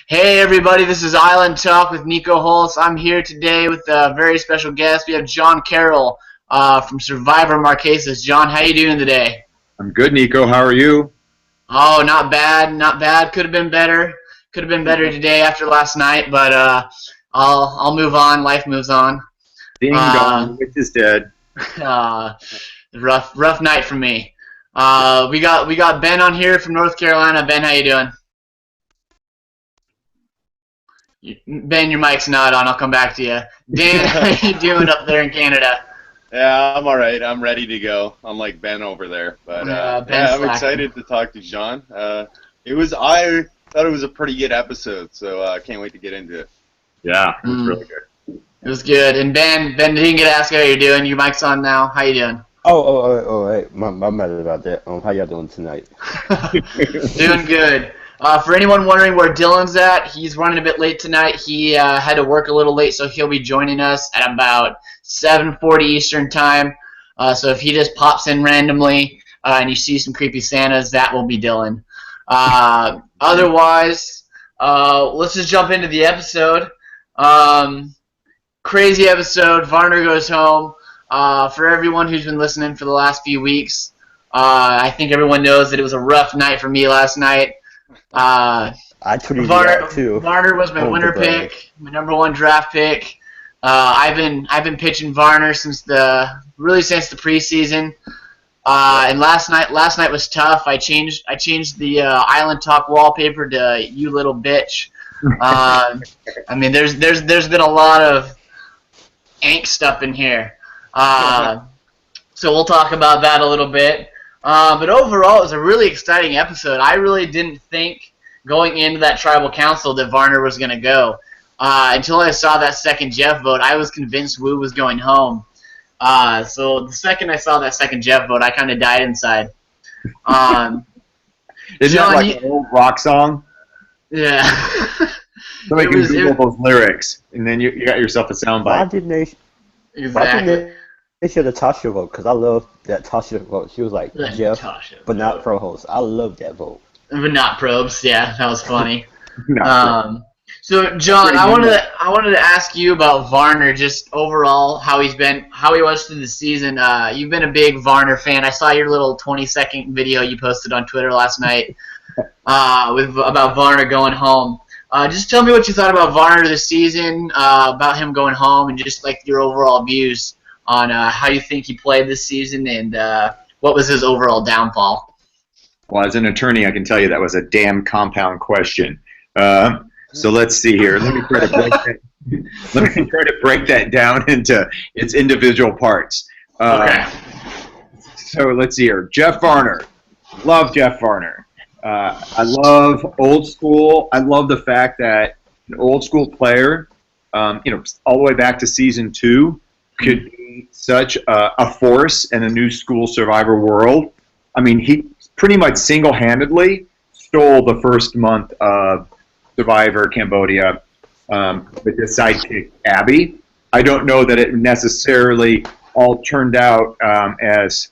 Hey everybody, this is Island Talk with Niko Holtz. I'm here today with a very special guest. We have John Carroll from Survivor Marquesas. John, how you doing today? I'm good, Niko. How are you? Oh, not bad, not bad. Could have been better. Could have been better today after last night, but I'll move on. Life moves on. Ding dong, which is dead. Rough night for me. We got Ben on here from North Carolina. Ben, how you doing? Ben, your mic's not on. I'll come back to you. Dan, how you doing up there in Canada? Yeah, I'm all right. I'm ready to go. Unlike Ben over there, but I'm excited to talk to John. I thought it was a pretty good episode, so I can't wait to get into it. Yeah, it was really good. It was good. And Ben didn't get asked how you're doing. Your mic's on now. How you doing? Hey, my bad about that. How y'all doing tonight? Doing good. For anyone wondering where Dylan's at, he's running a bit late tonight. He had to work a little late, so he'll be joining us at about 7:40 Eastern time. So if he just pops in randomly and you see some creepy Santas, that will be Dylan. Otherwise, let's just jump into the episode. Crazy episode. Varner goes home. For everyone who's been listening for the last few weeks, I think everyone knows that it was a rough night for me last night. I tweeted that too. Varner was my winner pick, my #1 draft pick. I've been pitching Varner since the preseason. And last night was tough. I changed the Island Talk wallpaper to "You Little Bitch." I mean, there's been a lot of angst up in here. So we'll talk about that a little bit. But overall, it was a really exciting episode. I really didn't think going into that tribal council that Varner was going to go. Until I saw that second Jeff vote, I was convinced Wu was going home. So the second I saw that second Jeff vote, I kind of died inside. Isn't that like an old rock song? Yeah. Somebody can Google those lyrics, and then you got yourself a soundbite. Why didn't they show the Tasha vote? Because I love that Tasha vote. She was like Jeff, but not pro host. I love that vote. But not probes. Yeah, that was funny. So John, I wanted to ask you about Varner, just overall how he was through the season. You've been a big Varner fan. I saw your little 20-second video you posted on Twitter last night about Varner going home. Just tell me what you thought about Varner this season, about him going home, and just like your overall views on how you think he played this season, and what was his overall downfall. Well, as an attorney, I can tell you that was a damn compound question. So let's see here. Let me try to break that down into its individual parts. Okay. So let's see here. Jeff Varner. Love Jeff Varner. I love old school. I love the fact that an old school player, all the way back to season 2, could be such a force in a new school Survivor world. I mean, he pretty much single-handedly stole the first month of Survivor Cambodia with his sidekick, Abby. I don't know that it necessarily all turned out as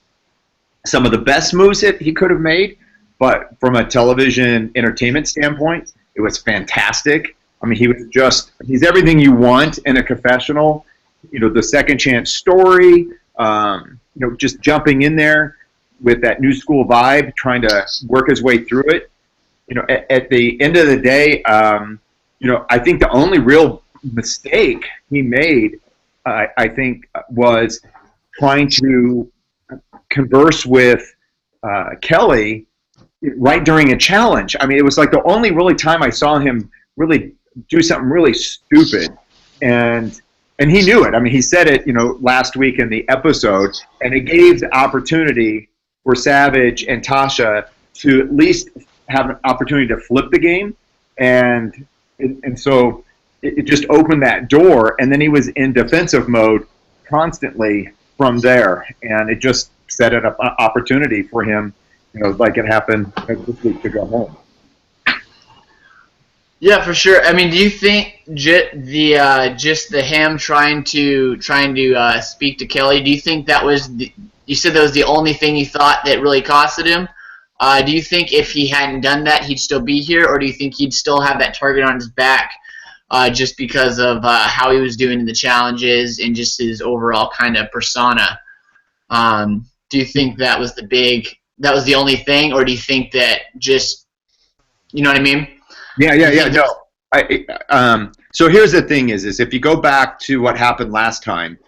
some of the best moves that he could have made, but from a television entertainment standpoint, it was fantastic. I mean, he's everything you want in a confessional. The second chance story, just jumping in there with that new school vibe, trying to work his way through it. At the end of the day, I think the only real mistake he made, I think, was trying to converse with Kelly right during a challenge. I mean, it was like the only really time I saw him really do something really stupid, and he knew it. I mean, he said it, last week in the episode, and it gave the opportunity for Savage and Tasha to at least have an opportunity to flip the game, and so it just opened that door, and then he was in defensive mode constantly from there, and it just set it up an opportunity for him, like it happened this week, to go home. Yeah, for sure. I mean, do you think just the him trying to speak to Kelly? Do you think that was you said that was the only thing you thought that really costed him, Do you think if he hadn't done that, he'd still be here, or do you think he'd still have that target on his back just because of how he was doing in the challenges and just his overall kind of persona? Do you think that was the only thing, or do you think that just, you know what I mean? Yeah. No. So here's the thing: is if you go back to what happened last time,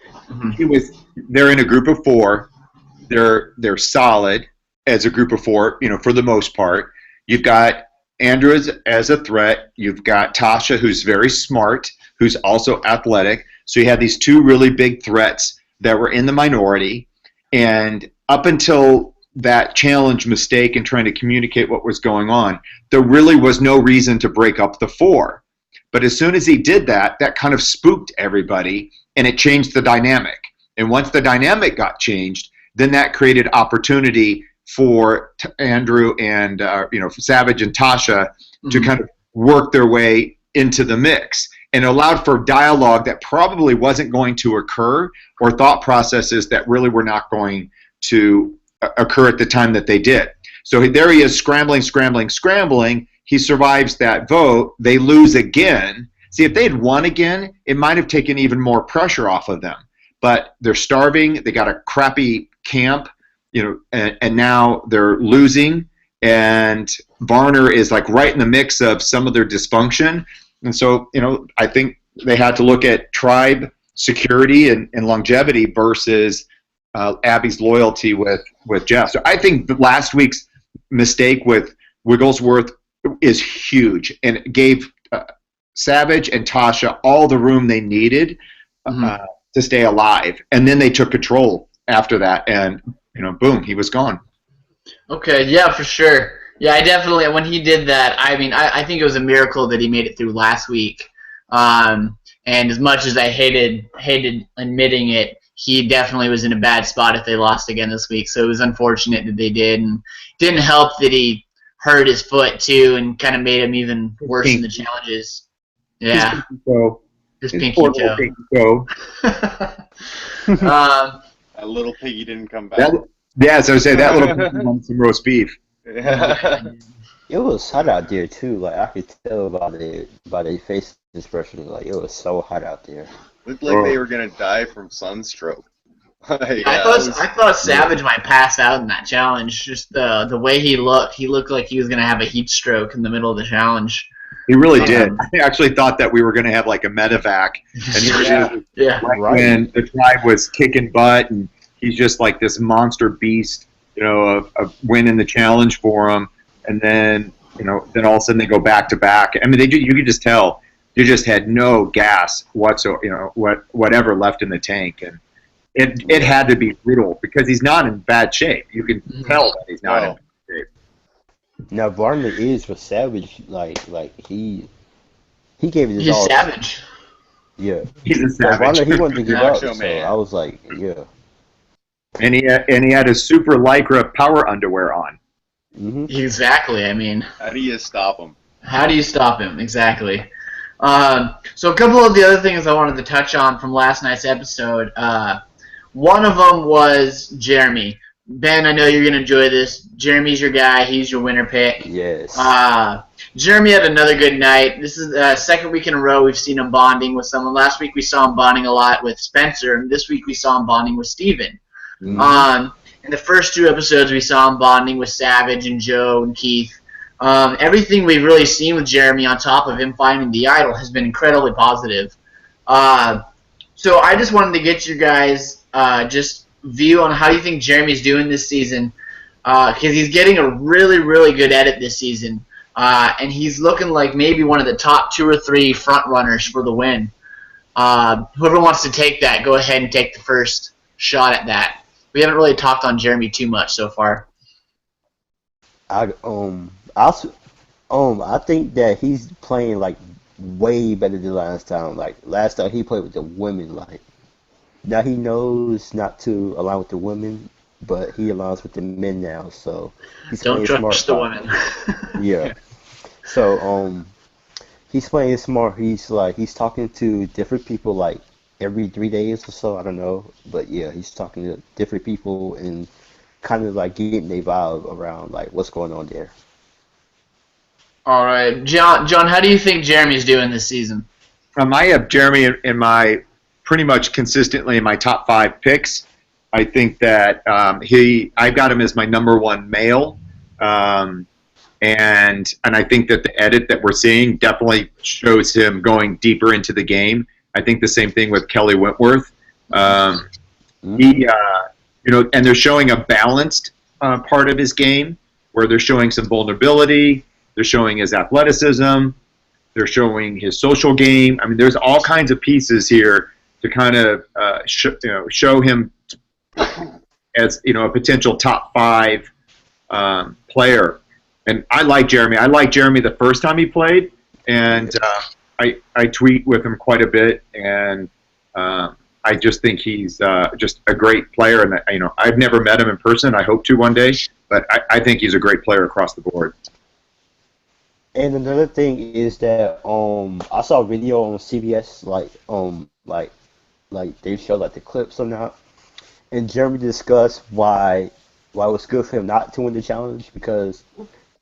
they're in a group of 4. They're solid as a group of 4, for the most part. You've got Andrew as a threat. You've got Tasha, who's very smart, who's also athletic. So you had these 2 really big threats that were in the minority. And up until that challenge mistake and trying to communicate what was going on, there really was no reason to break up the 4. But as soon as he did that, that kind of spooked everybody, and it changed the dynamic. And once the dynamic got changed, then that created opportunity for Andrew and Savage and Tasha to kind of work their way into the mix, and allowed for dialogue that probably wasn't going to occur, or thought processes that really were not going to occur at the time that they did. So there he is, scrambling. He survives that vote. They lose again. See, if they had won again, it might have taken even more pressure off of them. But they're starving. They got a crappy camp, and now they're losing. And Varner is like right in the mix of some of their dysfunction. And so, I think they had to look at tribe security and longevity versus Abby's loyalty with Jeff. So I think last week's mistake with Wigglesworth is huge, and it gave Savage and Tasha all the room they needed to stay alive. And then they took control after that, and boom, he was gone. Okay, yeah, for sure. Yeah, I definitely, when he did that, I think it was a miracle that he made it through last week. And as much as I hated admitting it, he definitely was in a bad spot if they lost again this week. So it was unfortunate that they did, and didn't help that he hurt his foot too, and kind of made him even worse in the challenges. Yeah, his pinky toe. That little piggy didn't come back. So I say that little piggy wants some roast beef. It was hot out there too. Like I could tell by their face expression. Like it was so hot out there. Looked like they were gonna die from sunstroke. I thought Savage might pass out in that challenge. Just the way he looked like he was gonna have a heat stroke in the middle of the challenge. He really did. I actually thought that we were gonna have like a medevac, and when the tribe was kicking butt, and he's just like this monster beast, of winning the challenge for him, and then then all of a sudden they go back to back. I mean, you could just tell they just had no gas whatsoever, whatever left in the tank, and it had to be brutal because he's not in bad shape. You can tell that he's not in bad shape. Now Varner is for Savage, like he gave it his all. He's savage. Yeah, he's a savage. Varner, he wanted to give up, so I was like, yeah. And he had his super lycra power underwear on. Exactly. I mean, how do you stop him? Exactly. So a couple of the other things I wanted to touch on from last night's episode. One of them was Jeremy. Ben, I know you're going to enjoy this. Jeremy's your guy. He's your winner pick. Yes. Jeremy had another good night. This is the second week in a row we've seen him bonding with someone. Last week we saw him bonding a lot with Spencer, and this week we saw him bonding with Steven. In the first 2 episodes, we saw him bonding with Savage and Joe and Keith. Everything we've really seen with Jeremy, on top of him finding the idol, has been incredibly positive. So I just wanted to get you guys just view on how you think Jeremy's doing this season, because he's getting a really, really good edit this season, and he's looking like maybe one of the top 2 or 3 front runners for the win. Whoever wants to take that, go ahead and take the first shot at that. We haven't really talked on Jeremy too much so far. I think that he's playing like way better than last time. Like last time he played with the women. Like now he knows not to align with the women, but he aligns with the men now. So he's don't trust the women. Yeah. So he's playing smart. He's talking to different people like every 3 days or so. I don't know, but yeah, he's talking to different people, and kind of like getting a vibe around like what's going on there. All right, John. How do you think Jeremy's doing this season? I have Jeremy in my pretty much consistently in my top 5 picks. I think that I've got him as my number 1 male, and I think that the edit that we're seeing definitely shows him going deeper into the game. I think the same thing with Kelly Wentworth. And they're showing a balanced part of his game where they're showing some vulnerability. They're showing his athleticism. They're showing his social game. I mean, there's all kinds of pieces here to kind of show him as a potential top 5 player. And I like Jeremy. I liked Jeremy the first time he played, and I tweet with him quite a bit, and I just think he's just a great player. And I've never met him in person. I hope to one day, but I think he's a great player across the board. And another thing is that I saw a video on CBS like they show like the clips or not, and Jeremy discussed why it was good for him not to win the challenge because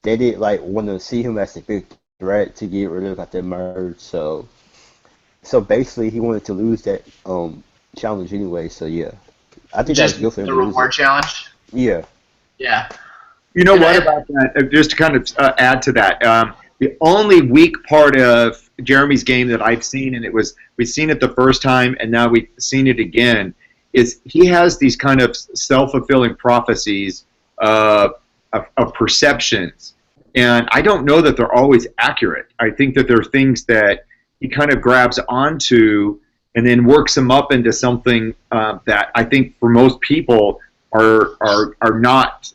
they didn't like want to see him as a big threat to get rid of like the merge. So basically he wanted to lose that challenge anyway. So yeah, I think that's good for him. The reward challenge. Yeah. Yeah. You know what about that? Just to kind of add to that, the only weak part of Jeremy's game that I've seen, and we've seen it the first time, and now we've seen it again, is he has these kind of self-fulfilling prophecies of perceptions, and I don't know that they're always accurate. I think that there are things that he kind of grabs onto and then works them up into something that I think for most people are not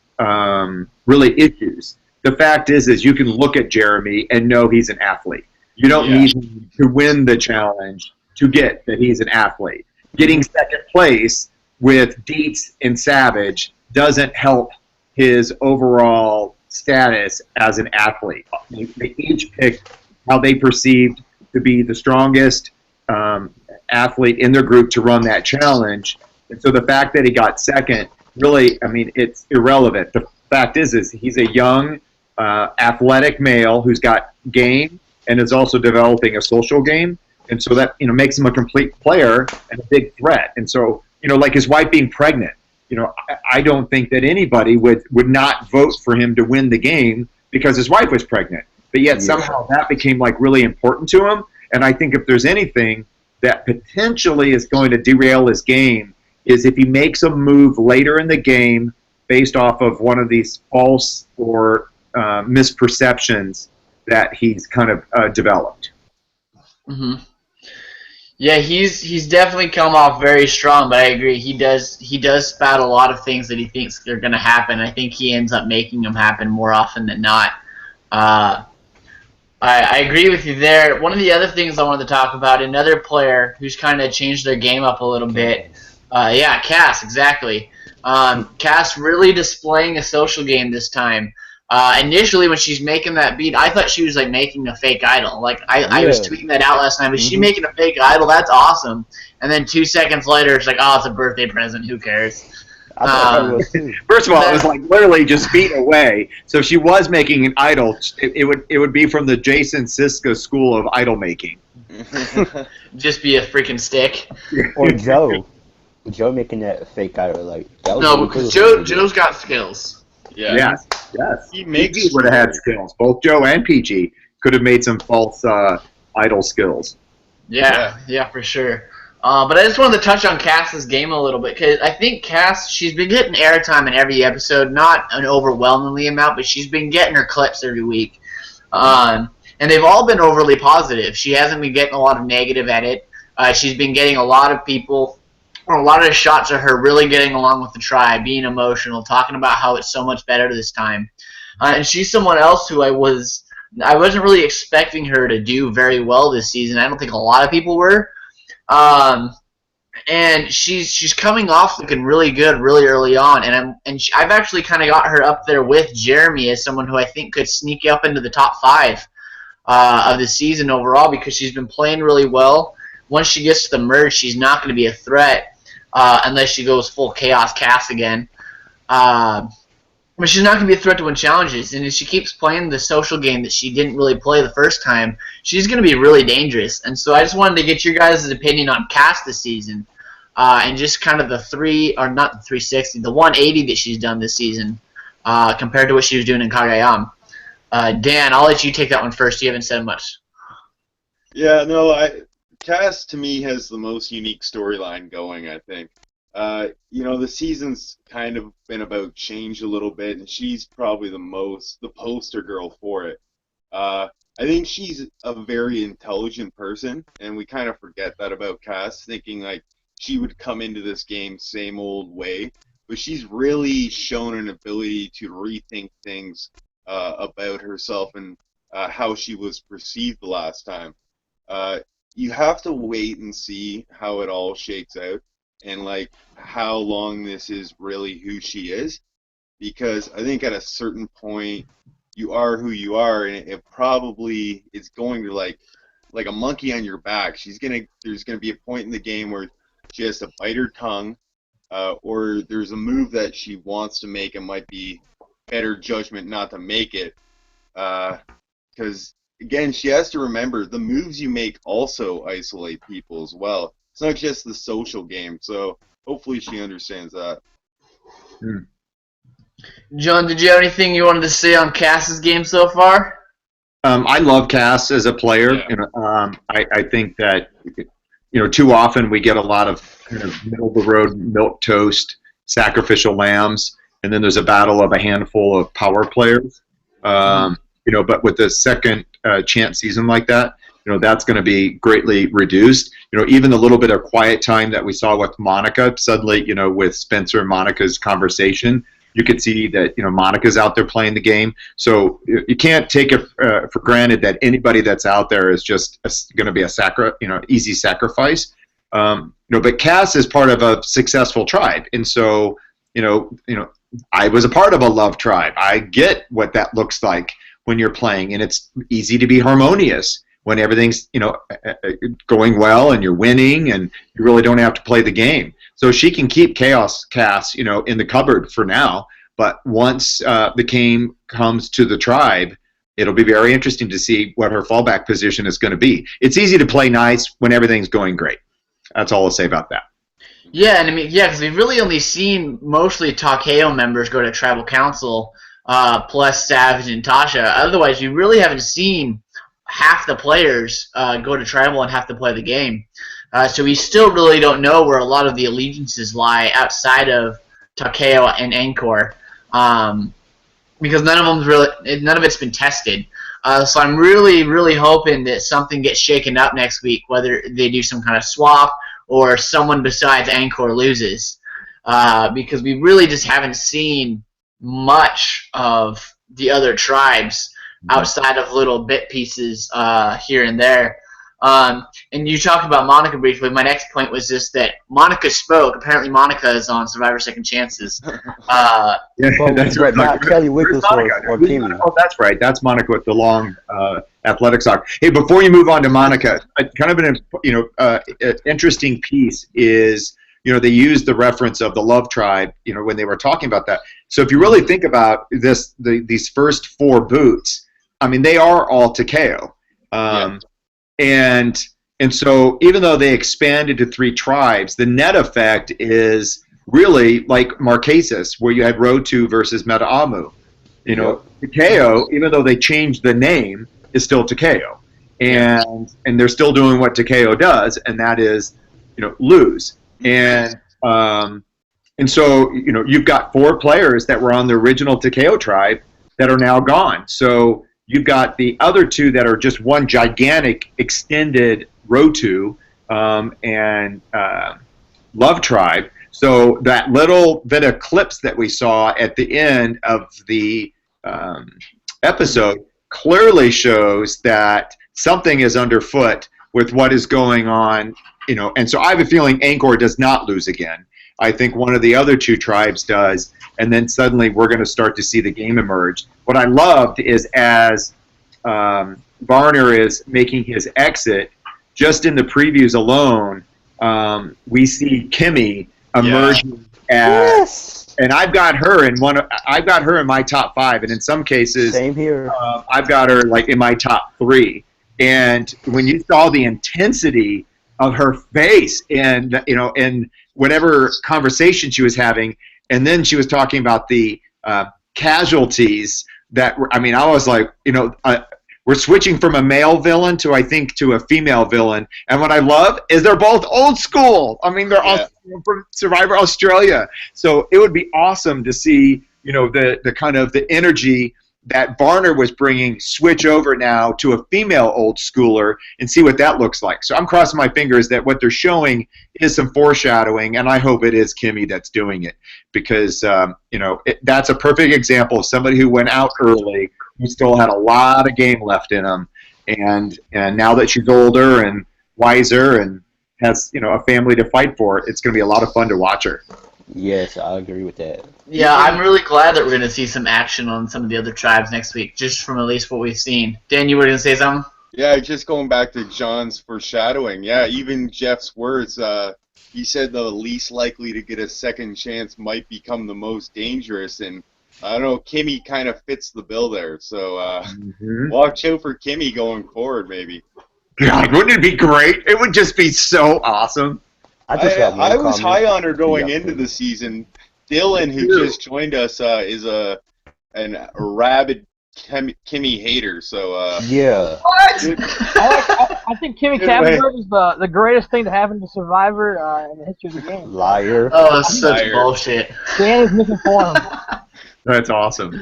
really issues. The fact is you can look at Jeremy and know he's an athlete. You don't need him to win the challenge to get that he's an athlete. Getting second place with Dietz and Savage doesn't help his overall status as an athlete. They each picked how they perceived to be the strongest athlete in their group to run that challenge. And so the fact that he got second, really, I mean, it's irrelevant. The fact is he's a young, athletic male who's got game and is also developing a social game, and so that makes him a complete player and a big threat. And so like his wife being pregnant, I don't think that anybody would not vote for him to win the game because his wife was pregnant, but yet somehow that became like really important to him. And I think if there's anything that potentially is going to derail his game is if he makes a move later in the game based off of one of these false or misperceptions that he's kind of developed. Mm-hmm. Yeah, he's definitely come off very strong, but I agree he does spout a lot of things that he thinks are going to happen. I think he ends up making them happen more often than not. I agree with you there. One of the other things I wanted to talk about, another player who's kind of changed their game up a little bit. Cass, exactly. Cass really displaying a social game this time. Initially, when she's making that beat, I thought she was like making a fake idol. Like I was tweeting that out last night. Was she making a fake idol? That's awesome. And then 2 seconds later, it's like, oh, it's a birthday present. Who cares? First of all, it was like literally just feet away. So if she was making an idol, it would be from the Jason Siska school of idol making. Just be a freaking stick. Or Joe. Joe making that fake idol like that was no, because Joe's got skills. Yeah. Yes. PG would have had skills. Both Joe and PG could have made some false idol skills. Yeah, for sure. But I just wanted to touch on Cass's game a little bit because I think Cass, she's been getting airtime in every episode, not an overwhelmingly amount, but she's been getting her clips every week. And they've all been overly positive. She hasn't been getting a lot of negative at it. She's been getting a lot of people, or a lot of the shots of her really getting along with the tribe, being emotional, talking about how it's so much better this time. And she's someone else who I wasn't really expecting her to do very well this season. I don't think a lot of people were. And she's coming off looking really good really early on, and I've actually kind of got her up there with Jeremy as someone who I think could sneak up into the top 5 of the season overall because she's been playing really well. Once she gets to the merge, she's not going to be a threat unless she goes full Chaos Cass again. But she's not going to be a threat to win challenges, and if she keeps playing the social game that she didn't really play the first time, she's going to be really dangerous. And so I just wanted to get your guys' opinion on Cass this season, and just kind of not the 360, the 180 that she's done this season, compared to what she was doing in Kagayam. Dan, I'll let you take that one first. You haven't said much. Yeah, no, Cass to me has the most unique storyline going, I think. The season's kind of been about change a little bit, and she's probably the poster girl for it. I think she's a very intelligent person, and we kind of forget that about Cass, thinking like she would come into this game same old way, but she's really shown an ability to rethink things about herself and how she was perceived the last time. You have to wait and see how it all shakes out, and like how long this is really who she is, because I think at a certain point you are who you are, and it probably is going to like a monkey on your back. There's gonna be a point in the game where she has to bite her tongue, or there's a move that she wants to make and might be better judgment not to make it, because again, she has to remember the moves you make also isolate people as well. It's not just the social game, so hopefully she understands that. John, did you have anything you wanted to say on Cass's game so far? I love Cass as a player. Yeah. I think that too often we get a lot of kind of middle of the road milquetoast sacrificial lambs, and then there's a battle of a handful of power players. But with the second chance season like that, that's going to be greatly reduced. Even the little bit of quiet time that we saw with Monica, suddenly, with Spencer and Monica's conversation, you could see that, Monica's out there playing the game. So you can't take it for granted that anybody that's out there is just going to be a easy sacrifice. But Cass is part of a successful tribe, and so I was a part of a love tribe. I get what that looks like when you're playing, and it's easy to be harmonious when everything's going well and you're winning, and you really don't have to play the game. So she can keep Cass, in the cupboard for now. But once the game comes to the tribe, it'll be very interesting to see what her fallback position is going to be. It's easy to play nice when everything's going great. That's all I'll say about that. Yeah, and because we've really only seen mostly Takeo members go to Tribal Council, plus Savage and Tasha. Otherwise, you really haven't seen half the players go to Tribal and have to play the game. So we still really don't know where a lot of the allegiances lie outside of Takeo and Angkor, because none of it's been tested. So I'm really, really hoping that something gets shaken up next week, whether they do some kind of swap or someone besides Angkor loses, because we really just haven't seen much of the other tribes outside of little bit pieces here and there. And you talked about Monica briefly. My next point was just that Monica spoke. Apparently Monica is on Survivor Second Chances. That's right. Not Kelly Wickles or Kimmy. Oh, that's right. That's Monica with the long athletic sock. Hey, before you move on to Monica, kind of an interesting piece is, they used the reference of the Love Tribe, when they were talking about that. So if you really think about these first four boots, they are all Takeo. And so even though they expanded to 3 tribes, the net effect is really like Marquesas, where you had Rotu versus Meta'amu. Takeo, even though they changed the name, is still Takeo. And they're still doing what Takeo does, and that is, lose. And so, you've got 4 players that were on the original Takeo tribe that are now gone. So you've got the other 2 that are just one gigantic extended Rotu and Love Tribe. So that little bit of clips that we saw at the end of the episode clearly shows that something is underfoot with what is going on. And so I have a feeling Angkor does not lose again. I think one of the other 2 tribes does, and then suddenly we're going to start to see the game emerge. What I loved is as Varner is making his exit, just in the previews alone, we see Kimmy emerging as And I've got her in I've got her in my top 5, and in some cases, Same here. I've got her like in my top 3. And when you saw the intensity of her face, and in whatever conversation she was having, and then she was talking about the casualties that I was like, we're switching from a male villain to a female villain. And what I love is they're both old school. I mean, they're all from Survivor Australia. So it would be awesome to see, the kind of the energy that Varner was bringing switch over now to a female old schooler and see what that looks like. So I'm crossing my fingers that what they're showing is some foreshadowing, and I hope it is Kimmy that's doing it, because that's a perfect example of somebody who went out early, who still had a lot of game left in them, and now that she's older and wiser and has a family to fight for, it's going to be a lot of fun to watch her. Yes, I agree with that. Yeah, I'm really glad that we're going to see some action on some of the other tribes next week, just from at least what we've seen. Dan, you were going to say something? Yeah, just going back to John's foreshadowing. Yeah, even Jeff's words, he said the least likely to get a second chance might become the most dangerous, and I don't know, Kimmy kind of fits the bill there. So watch out for Kimmy going forward, maybe. God, wouldn't it be great? It would just be so awesome. I was high on her going into the season. Dylan, who just joined us, is a rabid Kimmy hater. So yeah. What? I think Kimmy Cavanaugh is the greatest thing to happen to Survivor in the history of the game. Liar. Oh, that's such bullshit. Dan is misinformed. That's awesome.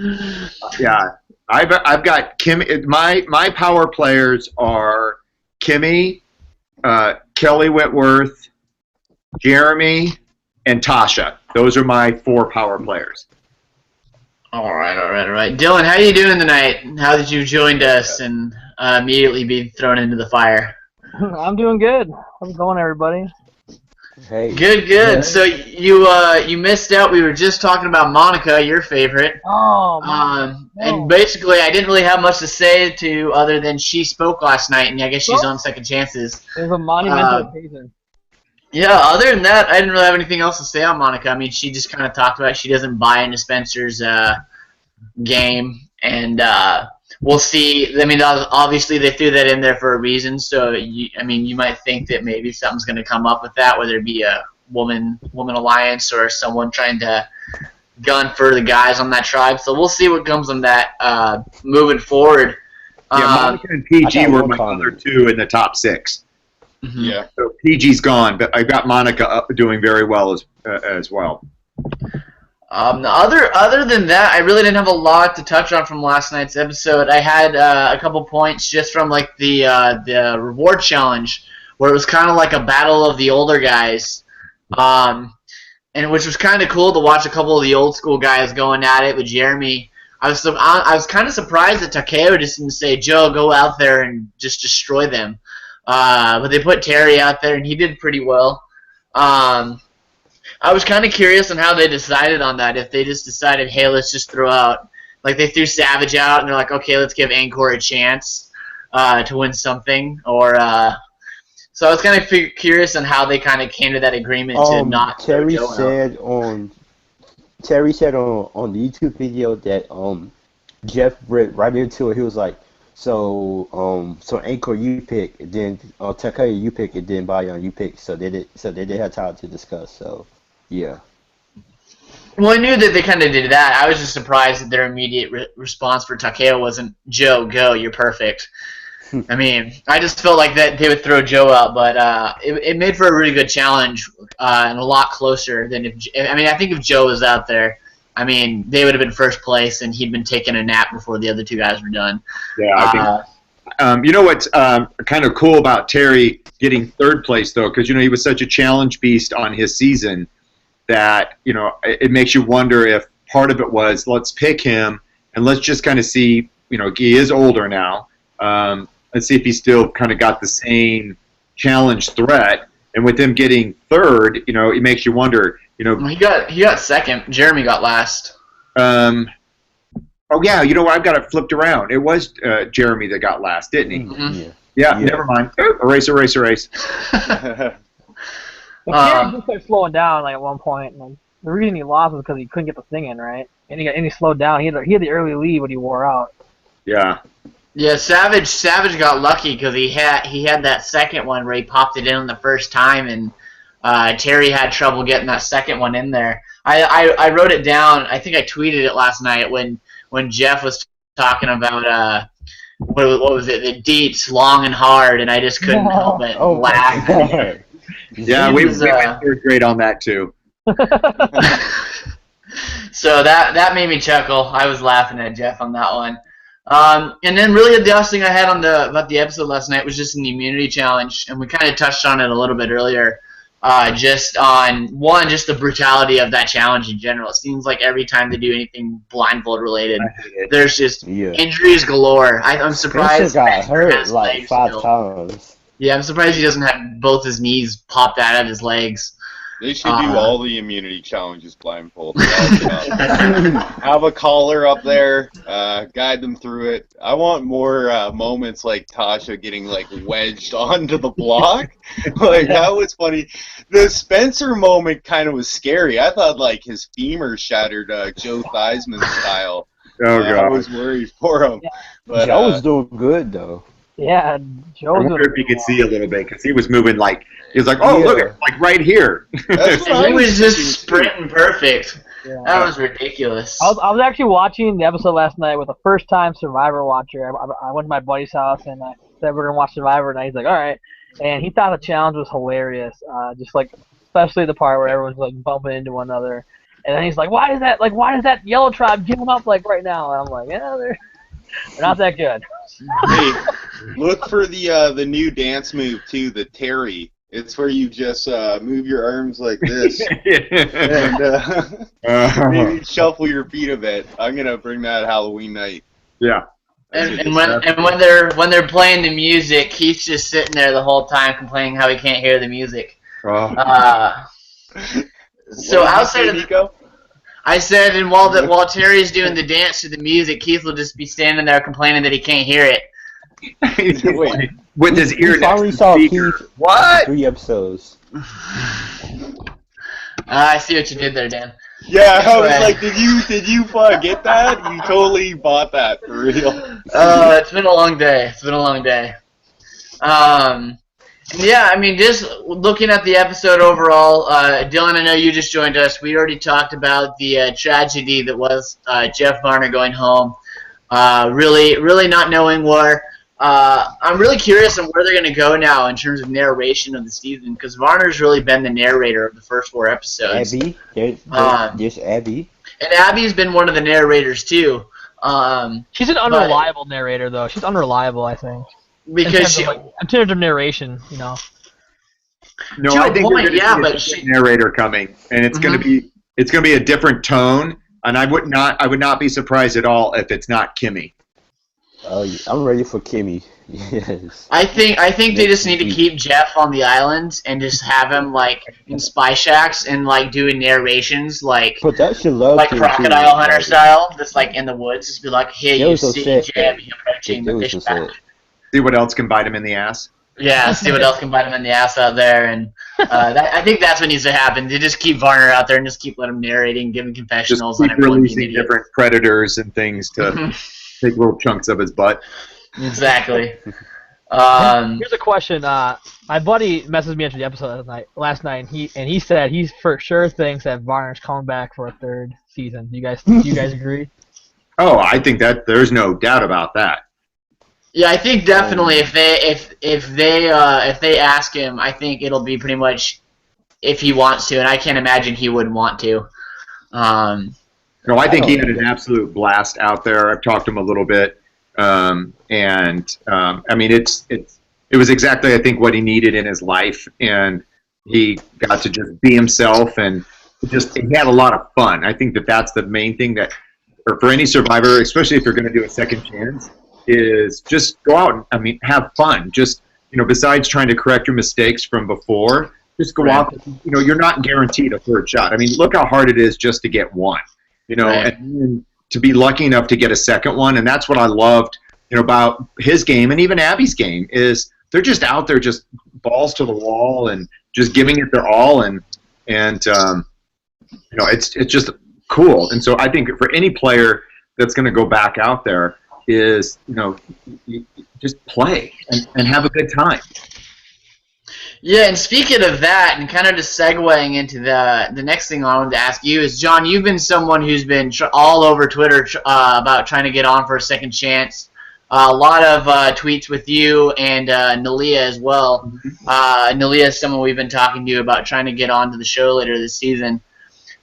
Yeah, I've got Kimmy. My power players are Kimmy, Kelly Whitworth, Jeremy, and Tasha. Those are my 4 power players. All right. Dylan, how are you doing tonight? How did you join us and immediately be thrown into the fire? I'm doing good. How's it going, everybody? Hey. Good. Yeah. So you missed out. We were just talking about Monica, your favorite. Oh, man. And basically, I didn't really have much to say to other than she spoke last night, and I guess she's on second chances. It was a monumental occasion. Yeah, other than that, I didn't really have anything else to say on Monica. I mean, she just kind of talked about she doesn't buy into Spencer's game, and we'll see. I mean, obviously they threw that in there for a reason, so you might think that maybe something's going to come up with that, whether it be a woman alliance or someone trying to gun for the guys on that tribe. So we'll see what comes on that moving forward. Yeah, Monica and PG were my other 2 in the top 6. Mm-hmm. Yeah. So PG's gone, but I've got Monica doing very well as well. Other than that, I really didn't have a lot to touch on from last night's episode. I had a couple points just from like the reward challenge, where it was kind of like a battle of the older guys, and which was kind of cool to watch a couple of the old school guys going at it with Jeremy. I was kind of surprised that Takeo just didn't say, Joe, go out there and just destroy them. But they put Terry out there, and he did pretty well. I was kind of curious on how they decided on that. If they just decided, hey, let's just throw out, like they threw Savage out, and they're like, okay, let's give Angkor a chance to win something, or so I was kind of curious on how they kind of came to that agreement to not. Terry said on the YouTube video that Jeff read right into it. He was like, so Angkor you pick, and then Takeo you pick, and then Bayon you pick. So they did have time to discuss. So yeah. Well, I knew that they kind of did that. I was just surprised that their immediate response for Takeo wasn't, Joe, go, you're perfect. I mean, I just felt like that they would throw Joe out, but it made for a really good challenge and a lot closer than I think if Joe was out there, I mean, they would have been first place, and he'd been taking a nap before the other 2 guys were done. Yeah, I think. You know what's kind of cool about Terry getting 3rd place, though, because he was such a challenge beast on his season that it makes you wonder if part of it was, let's pick him and let's just kind of see. He is older now. Let's see if he still kind of got the same challenge threat. And with him getting 3rd, it makes you wonder. He got second. Jeremy got last. Oh yeah, I've got it flipped around. It was Jeremy that got last, didn't he? Mm-hmm. Yeah. Never mind. Erase. But Terry did start slowing down like at one point, and then the reason he lost was because he couldn't get the thing in, right? And he slowed down. He had the early lead when he wore out. Yeah. Yeah, Savage got lucky because he had that second one where he popped it in the first time, and Terry had trouble getting that second one in there. I wrote it down. I think I tweeted it last night when Jeff was talking about what was it, the Deets long and hard, and I just couldn't help but laugh. Yeah, we went third grade on that too. So that made me chuckle. I was laughing at Jeff on that one. And then really the last thing I had about the episode last night was just an immunity challenge, and we kind of touched on it a little bit earlier. Just the brutality of that challenge in general. It seems like every time they do anything blindfold related, there's just injuries galore. I'm surprised. Spencer got hurt like 5 times. Yeah, I'm surprised he doesn't have both his knees popped out of his legs. They should do all the immunity challenges blindfolded. Have a collar up there, guide them through it. I want more moments like Tasha getting like wedged onto the block. That was funny. The Spencer moment kind of was scary. I thought like his femur shattered Joe Theismann style. Oh God! I was worried for him. Yeah. But Joe was doing good though. Yeah, Joe. I wonder if you could see a little bit because he was moving like he was like, oh look, like right here. He was just sprinting perfect. Yeah. That was ridiculous. I was actually watching the episode last night with a first-time Survivor watcher. I went to my buddy's house and I said we're gonna watch Survivor, and he's like, all right. And he thought the challenge was hilarious, just like especially the part where everyone's like bumping into one another. And then he's like, why is that yellow tribe giving up like right now? And I'm like, yeah, they're not that good. Hey, look for the new dance move too, the Terry. It's where you just move your arms like this and maybe shuffle your feet a bit. I'm gonna bring that Halloween night. Yeah. And when they're playing the music, Keith's just sitting there the whole time complaining how he can't hear the music. So outside of Niko? I said, and while Terry's doing the dance to the music, Keith will just be standing there complaining that he can't hear it. Wait, with his ear. We finally saw Keith. What? 3 episodes. I see what you did there, Dan. Yeah, I was like, did you get that? You totally bought that for real. It's been a long day. Yeah, I mean, just looking at the episode overall, Dylan, I know you just joined us. We already talked about the tragedy that was Jeff Varner going home. Really not knowing where. I'm really curious on where they're going to go now in terms of narration of the season, because Varner's really been the narrator of the first 4 episodes. Abby, there's Abby. And Abby's been one of the narrators too. She's an unreliable narrator, though. She's unreliable, I think. Because in terms of narration, you know. No, I think there's going to be a narrator coming, and it's going to be a different tone. And I would not be surprised at all if it's not Kimmy. Oh, I'm ready for Kimmy. Yes. I think they just need to keep Jeff on the island and just have him like in spy shacks and like doing narrations like Crocodile Hunter style, just like in the woods. Just be like, hey, you see Jeb approaching the fish back. See what else can bite him in the ass. Yeah, see what else can bite him in the ass out there, and I think that's what needs to happen. They just keep Varner out there and just keep letting him narrating, giving confessionals, just keep releasing different predators and things to take little chunks of his butt. Exactly. Here's a question. My buddy messaged me after the episode last night, and he said he for sure thinks that Varner's coming back for a 3rd season. Do you guys agree? Oh, I think that there's no doubt about that. Yeah, I think definitely if they ask him, I think it'll be pretty much if he wants to, and I can't imagine he wouldn't want to. No, I think he had an absolute blast out there. I've talked to him a little bit, I mean, it was exactly I think what he needed in his life, and he got to just be himself, and he had a lot of fun. I think that's the main thing that, or for any survivor, especially if you're going to do a second chance, is just go out and have fun. Just, besides trying to correct your mistakes from before, just go out. You're not guaranteed a 3rd shot. I mean, look how hard it is just to get one. And then to be lucky enough to get a 2nd one, and that's what I loved, about his game and even Abby's game is they're just out there, just balls to the wall and just giving it their all, and it's just cool. And so I think for any player that's going to go back out there is, just play and have a good time. Yeah, and speaking of that, and kind of just segueing into the next thing I wanted to ask you is, John, you've been someone who's been all over Twitter about trying to get on for a second chance. A lot of tweets with you and Nalia as well. Nalia is someone we've been talking to about trying to get on to the show later this season.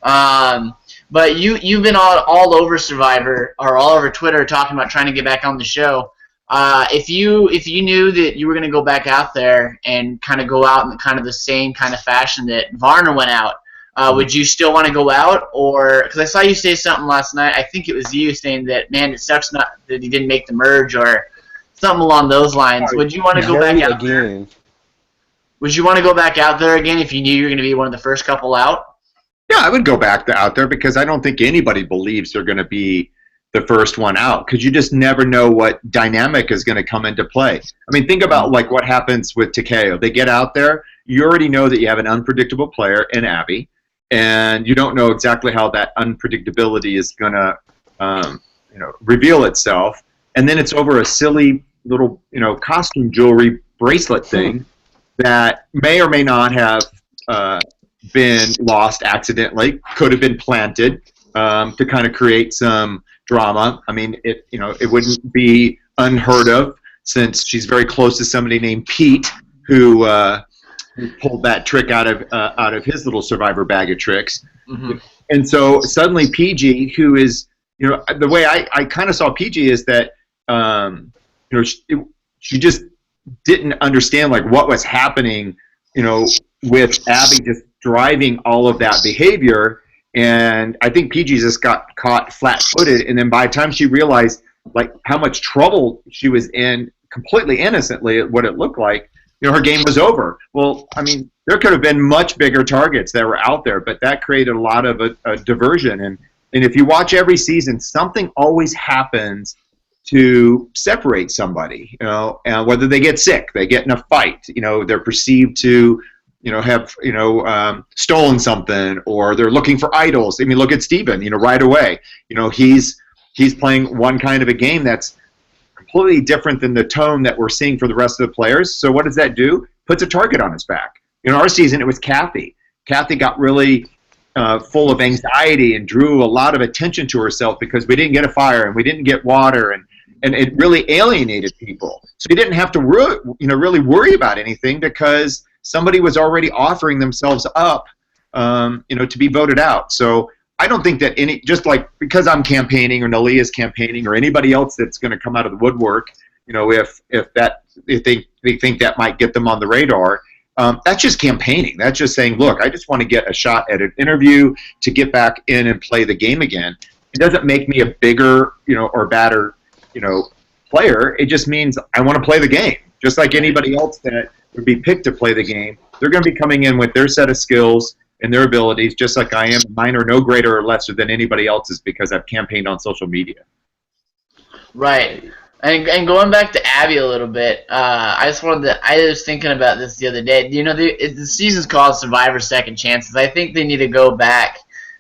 But you've been all over Survivor or all over Twitter talking about trying to get back on the show. If you knew that you were going to go back out there and kind of go out in kind of the same kind of fashion that Varner went out, would you still want to go out? Or because I saw you say something last night, I think it was you saying that, man, it sucks not that he didn't make the merge or something along those lines. Would you want to go back out there? Would you want to go back out there again if you knew you were going to be one of the first couple out? Yeah, I would go back out there because I don't think anybody believes they're going to be the first one out because you just never know what dynamic is going to come into play. I mean, think about like what happens with Takeo. They get out there, you already know that you have an unpredictable player in Abby, and you don't know exactly how that unpredictability is going to reveal itself. And then it's over a silly little costume jewelry bracelet thing that may or may not have been lost accidentally, could have been planted to kind of create some drama. I mean, it wouldn't be unheard of since she's very close to somebody named Pete who pulled that trick out of his little Survivor bag of tricks. Mm-hmm. And so suddenly PG, who is the way I kind of saw PG is that she just didn't understand like what was happening with Abby just driving all of that behavior. And I think PG just got caught flat-footed, and then by the time she realized like how much trouble she was in, completely innocently, what it looked like, her game was over. Well, I mean, there could have been much bigger targets that were out there, but that created a lot of a diversion. And if you watch every season, something always happens to separate somebody. And whether they get sick, they get in a fight, they're perceived to have stolen something, or they're looking for idols. I mean, look at Steven, right away. He's playing one kind of a game that's completely different than the tone that we're seeing for the rest of the players. So what does that do? Puts a target on his back. Our season, it was Kathy. Kathy got really full of anxiety and drew a lot of attention to herself because we didn't get a fire and we didn't get water, and it really alienated people. So you didn't have to really worry about anything because somebody was already offering themselves up, to be voted out. So I don't think that just like because I'm campaigning or Nalia's campaigning or anybody else that's going to come out of the woodwork, if they think that might get them on the radar, that's just campaigning. That's just saying, look, I just want to get a shot at an interview to get back in and play the game again. It doesn't make me a bigger, or badder, player. It just means I want to play the game, just like anybody else that would be picked to play the game. They're going to be coming in with their set of skills and their abilities, just like I am. Mine are no greater or lesser than anybody else's because I've campaigned on social media. Right. And going back to Abby a little bit, I was thinking about this the other day. The season's called Survivor Second Chances. I think they need to go back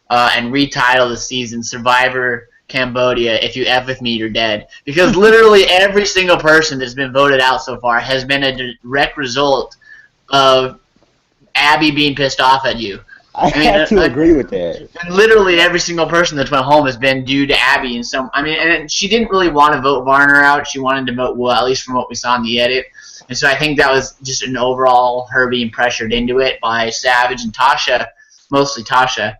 and retitle the season Survivor Cambodia, if you F with me, you're dead. Because literally every single person that's been voted out so far has been a direct result of Abby being pissed off at you. I have to agree with that. And literally every single person that's went home has been due to Abby. And she didn't really want to vote Varner out. She wanted to vote Will, at least from what we saw in the edit. And so I think that was just an overall her being pressured into it by Savage and Tasha, mostly Tasha.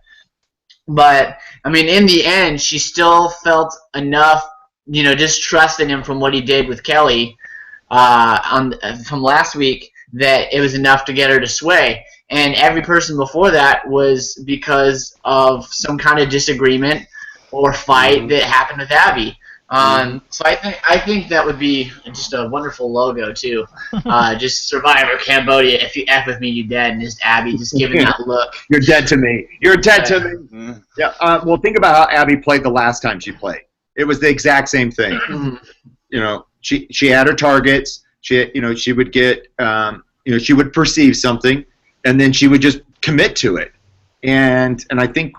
But, in the end, she still felt enough, distrust in him from what he did with Kelly from last week that it was enough to get her to sway. And every person before that was because of some kind of disagreement or fight that happened with Abby. So I think that would be just a wonderful logo too. Just Survivor Cambodia. If you F with me, you dead. And just Abby just giving that look. You're dead to me. You're dead to me. Yeah. Well, think about how Abby played the last time she played. It was the exact same thing. She had her targets. She would get she would perceive something, and then she would just commit to it. and I think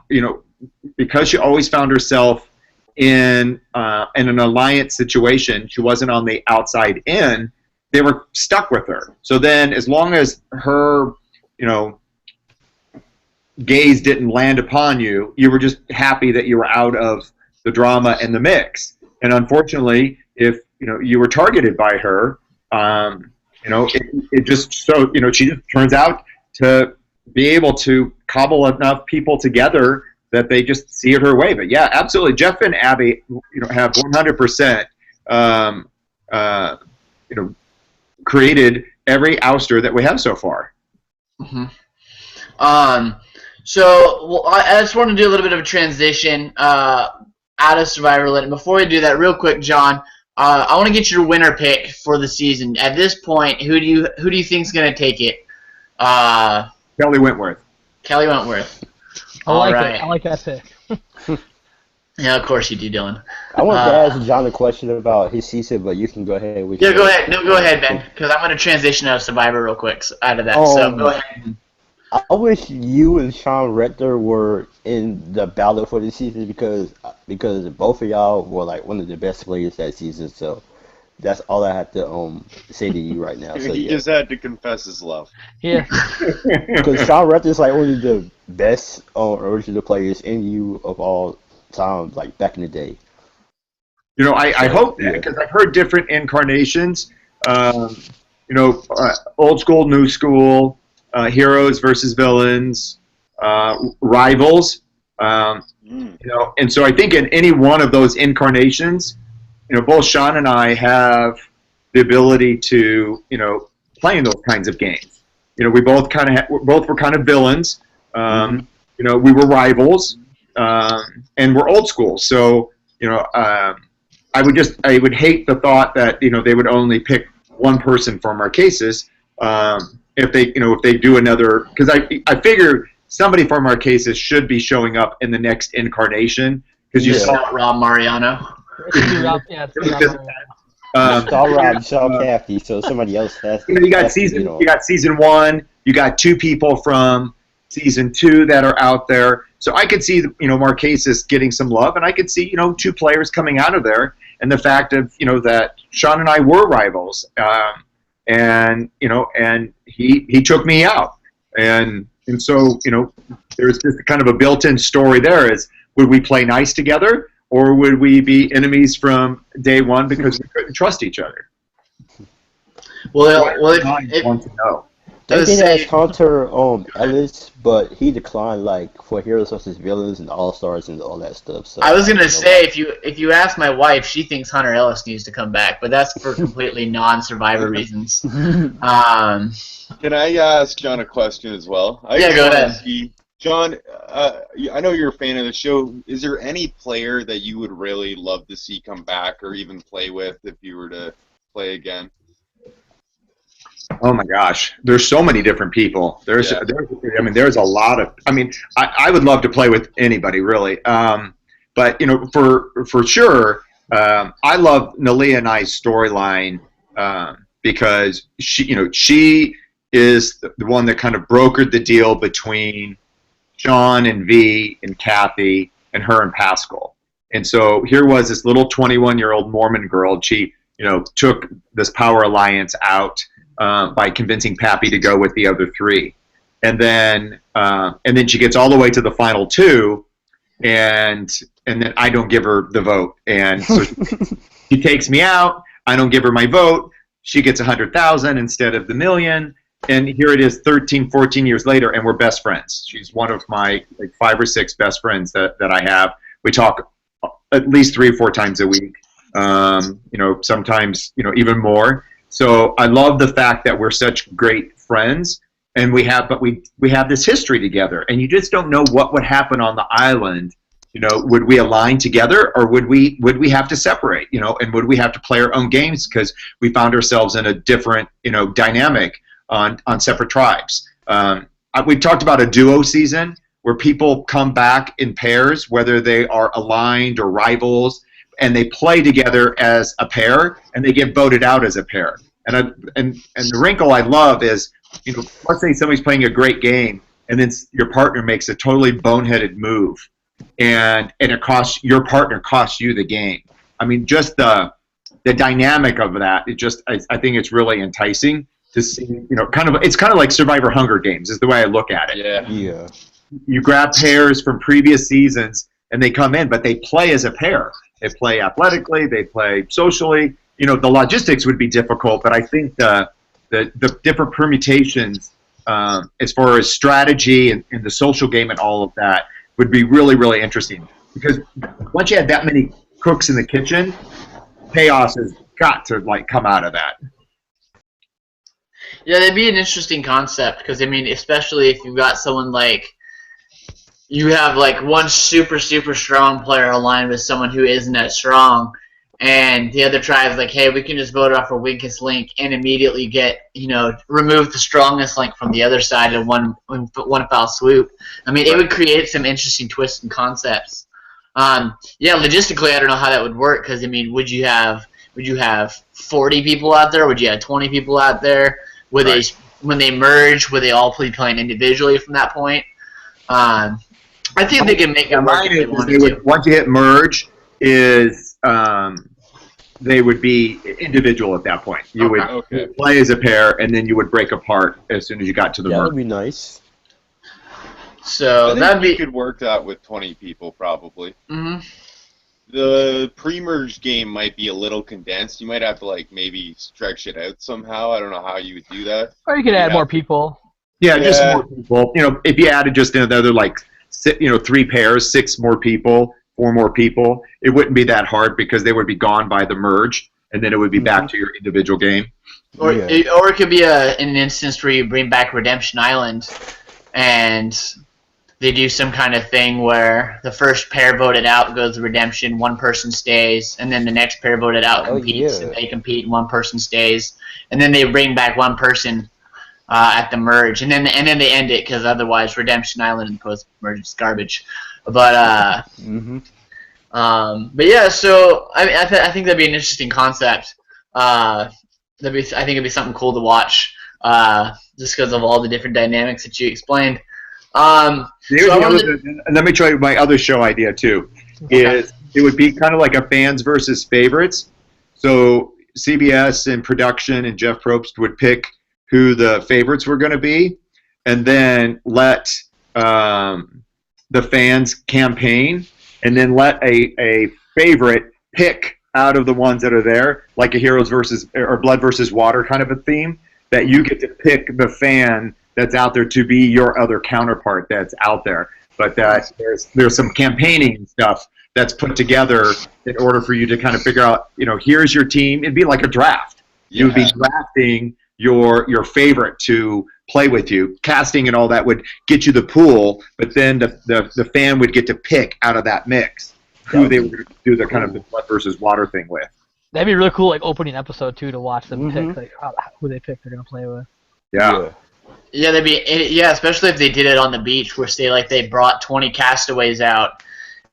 because she always found herself in an alliance situation, she wasn't on the outside in. They were stuck with her. So then, as long as her gaze didn't land upon you, you were just happy that you were out of the drama and the mix. And unfortunately, if you were targeted by her, it just she just turns out to be able to cobble enough people together that they just see it her way. But yeah, absolutely, Jeff and Abby, have 100%, created every ouster that we have so far. Mm-hmm. So I just want to do a little bit of a transition out of Survivor Lit. Before we do that, real quick, John, I want to get your winner pick for the season. At this point, who do you think's going to take it? Kelly Wentworth. Kelly Wentworth. I like it. I like that pick. Yeah, of course you do, Dylan. I want to ask John a question about his season, but you can go ahead. Yeah, go ahead. No, go ahead, Ben, because I'm going to transition out of Survivor real quick out of that. So go ahead. I wish you and Sean Rector were in the battle for the season because both of y'all were like one of the best players that season. So that's all I have to say to you right now. So He just had to confess his love. Yeah. Because Sean Rector is like one of the best original players in you of all time, like back in the day. I hope that, because I've heard different incarnations. Old school, new school. Heroes versus villains, rivals, and so I think in any one of those incarnations, both Sean and I have the ability to, play in those kinds of games. We both were kind of villains. We were rivals, and we're old school. So, I would hate the thought that they would only pick one person for Marquesas. If they do another, because I figure somebody from Marquesas should be showing up in the next incarnation, because you saw Rob Mariano. Rob Sean Caffey, so somebody else has. You got season 1. You got 2 people from season 2 that are out there. So I could see Marquesas getting some love, and I could see 2 players coming out of there, and the fact of that Sean and I were rivals. And he took me out, and so there's just kind of a built-in story there. Is would we play nice together, or would we be enemies from day one because we couldn't trust each other? Well, I want to know. They did ask Hunter Ellis, but he declined for Heroes vs. Villains and All Stars and all that stuff. So I was gonna say if you ask my wife, she thinks Hunter Ellis needs to come back, but that's for completely non-Survivor reasons. Can I ask John a question as well? Yeah, go ahead. John, I know you're a fan of the show. Is there any player that you would really love to see come back or even play with if you were to play again? Oh my gosh, there's so many different people. There's a lot of. I would love to play with anybody really. But for sure, I love Nalia and I's storyline because she is the one that kind of brokered the deal between Sean and V and Kathy and her and Pascal. And so here was this little 21-year-old Mormon girl. She took this power alliance out. By convincing Pappy to go with the other 3, and then she gets all the way to the final 2, and then I don't give her the vote, and so she takes me out. I don't give her my vote. She gets 100,000 instead of the million, and here it is 13, 14 years later, and we're best friends. She's one of my 5 or 6 best friends that I have. We talk at least 3 or 4 times a week. Sometimes even more. So I love the fact that we're such great friends, and we have this history together, and you just don't know what would happen on the island. Would we align together, or would we have to separate? And would we have to play our own games because we found ourselves in a different dynamic on separate tribes? We've talked about a duo season where people come back in pairs, whether they are aligned or rivals. And they play together as a pair, and they get voted out as a pair. And the wrinkle I love is, let's say somebody's playing a great game, and then your partner makes a totally boneheaded move, and your partner costs you the game. I mean, just the dynamic of that. I think it's really enticing to see. It's kind of like Survivor Hunger Games is the way I look at it. Yeah. You grab pairs from previous seasons and they come in, but they play as a pair. They play athletically, they play socially. The logistics would be difficult, but I think the different permutations as far as strategy and the social game and all of that would be really, really interesting. Because once you have that many cooks in the kitchen, chaos has got to come out of that. Yeah, that'd be an interesting concept because, I mean, especially if you've got someone you have one super, super strong player aligned with someone who isn't as strong, and the other tribe's like, hey, we can just vote off our weakest link and immediately remove the strongest link from the other side in one foul swoop. I mean, it would create some interesting twists and concepts. Logistically, I don't know how that would work because, I mean, would you have 40 people out there? Would you have 20 people out there? When they merge, would they all be playing individually from that point? I think they can make it work if they wanted to. Once you hit merge, they would be individual at that point. You would play as a pair, and then you would break apart as soon as you got to the merge. That would be nice. So you could work that with 20 people probably. Mm-hmm. The pre-merge game might be a little condensed. You might have to maybe stretch it out somehow. I don't know how you would do that. Or you could add more people. Yeah, just more people. If you added just another 3 pairs, 6 more people, 4 more people, it wouldn't be that hard because they would be gone by the merge, and then it would be back to your individual game. Or it could be an instance where you bring back Redemption Island, and they do some kind of thing where the first pair voted out goes to Redemption, one person stays, and then the next pair voted out competes, and they compete, and one person stays, and then they bring back one person at the merge, and then they end it because otherwise Redemption Island and post merge is garbage. But yeah, so I think that'd be an interesting concept. I think it'd be something cool to watch, just because of all the different dynamics that you explained. Let me try my other show idea too. It would be kind of like a fans versus favorites. So CBS and production and Jeff Probst would pick who the favorites were going to be, and then let the fans campaign, and then let a favorite pick out of the ones that are there, like a heroes versus or blood versus water kind of a theme, that you get to pick the fan that's out there to be your other counterpart that's out there. But that there's some campaigning stuff that's put together in order for you to kind of figure out, here's your team. It'd be like a draft. You would be drafting your favorite to play with you. Casting and all that would get you the pool, but then the fan would get to pick out of that mix who they would do the kind of the blood versus water thing with. That'd be really cool, opening episode too, to watch them pick who they pick they're gonna play with. Yeah, that'd be especially if they did it on the beach, where they brought 20 castaways out,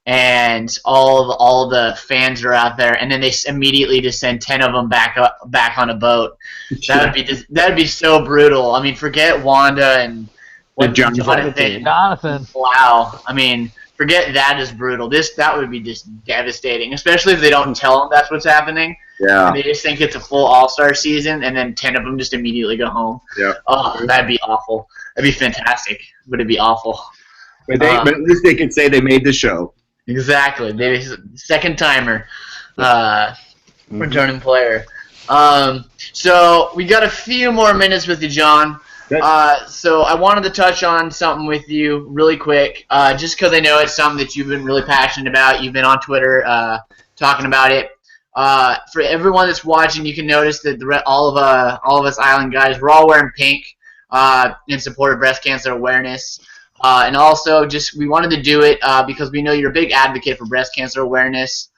and all the fans are out there, and then they immediately just send 10 of them back on a boat. That'd be so brutal. I mean, forget Wanda and Jonathan. Wow. I mean, forget that is brutal. That would be just devastating, especially if they don't tell them that's what's happening. Yeah. And they just think it's a full All-Star season, and then 10 of them just immediately go home. Yeah. Oh, that'd be awful. That'd be fantastic, but it'd be awful. But at least they could say they made the show. Exactly. Maybe second timer, returning player. So we got a few more minutes with you, John. So I wanted to touch on something with you really quick, just because I know it's something that you've been really passionate about. You've been on Twitter talking about it. For everyone that's watching, you can notice that all of us Island guys, we're all wearing pink in support of breast cancer awareness. And also, we wanted to do it because we know you're a big advocate for breast cancer awareness.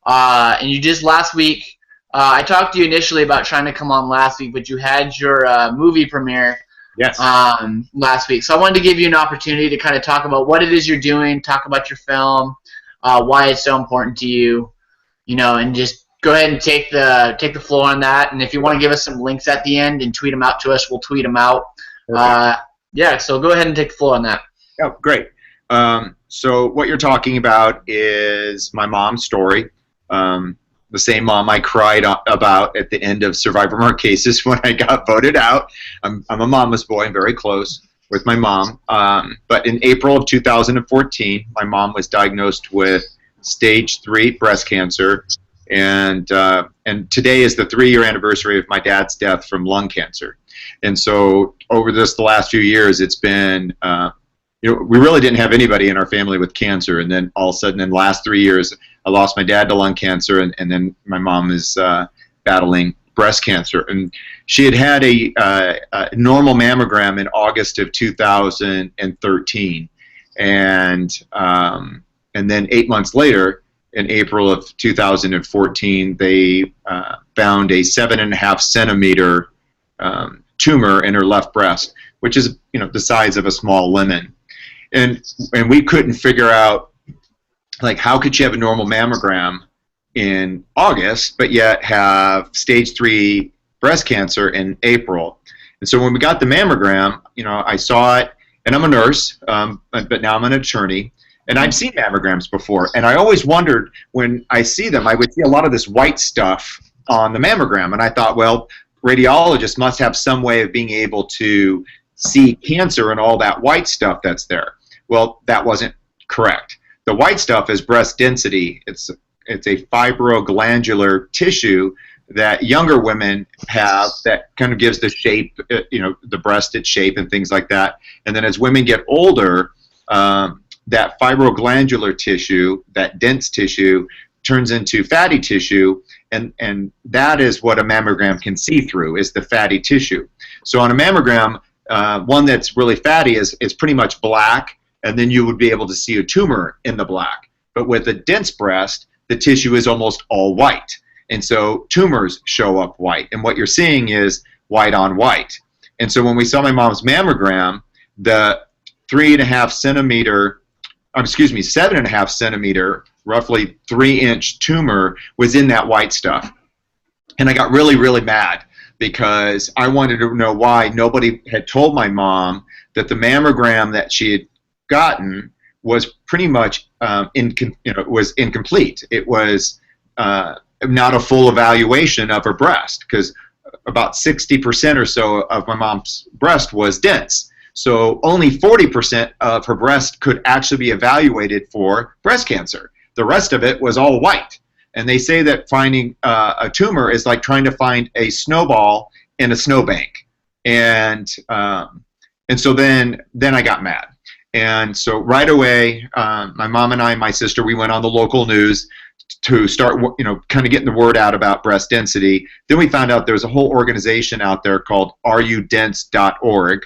And you just last week, I talked to you initially about trying to come on last week, but you had your movie premiere last week. So I wanted to give you an opportunity to kind of talk about what it is you're doing, talk about your film, why it's so important to you, and just go ahead and take the floor on that. And if you want to give us some links at the end and tweet them out to us, we'll tweet them out. Yeah, so go ahead and take the floor on that. Oh, great. So what you're talking about is my mom's story. The same mom I cried about at the end of Survivor Marquesas when I got voted out. I'm a mama's boy. I'm very close with my mom. But in April of 2014, my mom was diagnosed with stage 3 breast cancer, and today is the 3-year anniversary of my dad's death from lung cancer. And so over the last few years, it's been we really didn't have anybody in our family with cancer, and then all of a sudden in the last 3 years, I lost my dad to lung cancer, and then my mom is battling breast cancer. And she had a normal mammogram in August of 2013, and then 8 months later, in April of 2014, they found a 7.5 centimeter tumor in her left breast, which is the size of a small lemon. And we couldn't figure out, like, how could she have a normal mammogram in August but yet have stage 3 breast cancer in April. And so when we got the mammogram, I saw it, and I'm a nurse, but now I'm an attorney, and I've seen mammograms before, and I always wondered, when I see them, I would see a lot of this white stuff on the mammogram, and I thought, well, radiologists must have some way of being able to see cancer and all that white stuff that's there. Well, that wasn't correct. The white stuff is breast density. It's a fibroglandular tissue that younger women have that kind of gives the shape, the breast its shape and things like that. And then as women get older, that fibroglandular tissue, that dense tissue, turns into fatty tissue, and that is what a mammogram can see through, is the fatty tissue. So on a mammogram, one that's really fatty is pretty much black, and then you would be able to see a tumor in the black. But with a dense breast, the tissue is almost all white, and so tumors show up white, and what you're seeing is white on white. And so when we saw my mom's mammogram, the 7.5 centimeter, roughly 3-inch tumor was in that white stuff. And I got really, really mad, because I wanted to know why nobody had told my mom that the mammogram that she had gotten was pretty much was incomplete. It was not a full evaluation of her breast, because about 60% or so of my mom's breast was dense. So only 40% of her breast could actually be evaluated for breast cancer. The rest of it was all white. And they say that finding a tumor is like trying to find a snowball in a snowbank. And so then I got mad. And so right away, my mom and I and my sister, we went on the local news to start, kind of getting the word out about breast density. Then we found out there was a whole organization out there called areyoudence.org.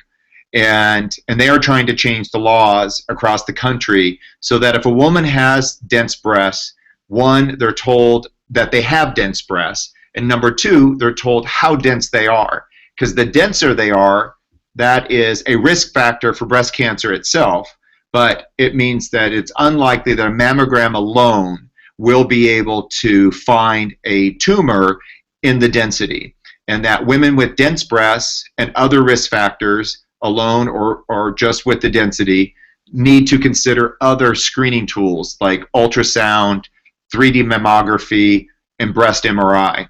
And they are trying to change the laws across the country so that if a woman has dense breasts, one, they're told that they have dense breasts, and number two, they're told how dense they are. Because the denser they are, that is a risk factor for breast cancer itself, but it means that it's unlikely that a mammogram alone will be able to find a tumor in the density, and that women with dense breasts and other risk factors alone or just with the density need to consider other screening tools like ultrasound, 3D mammography, and breast MRI.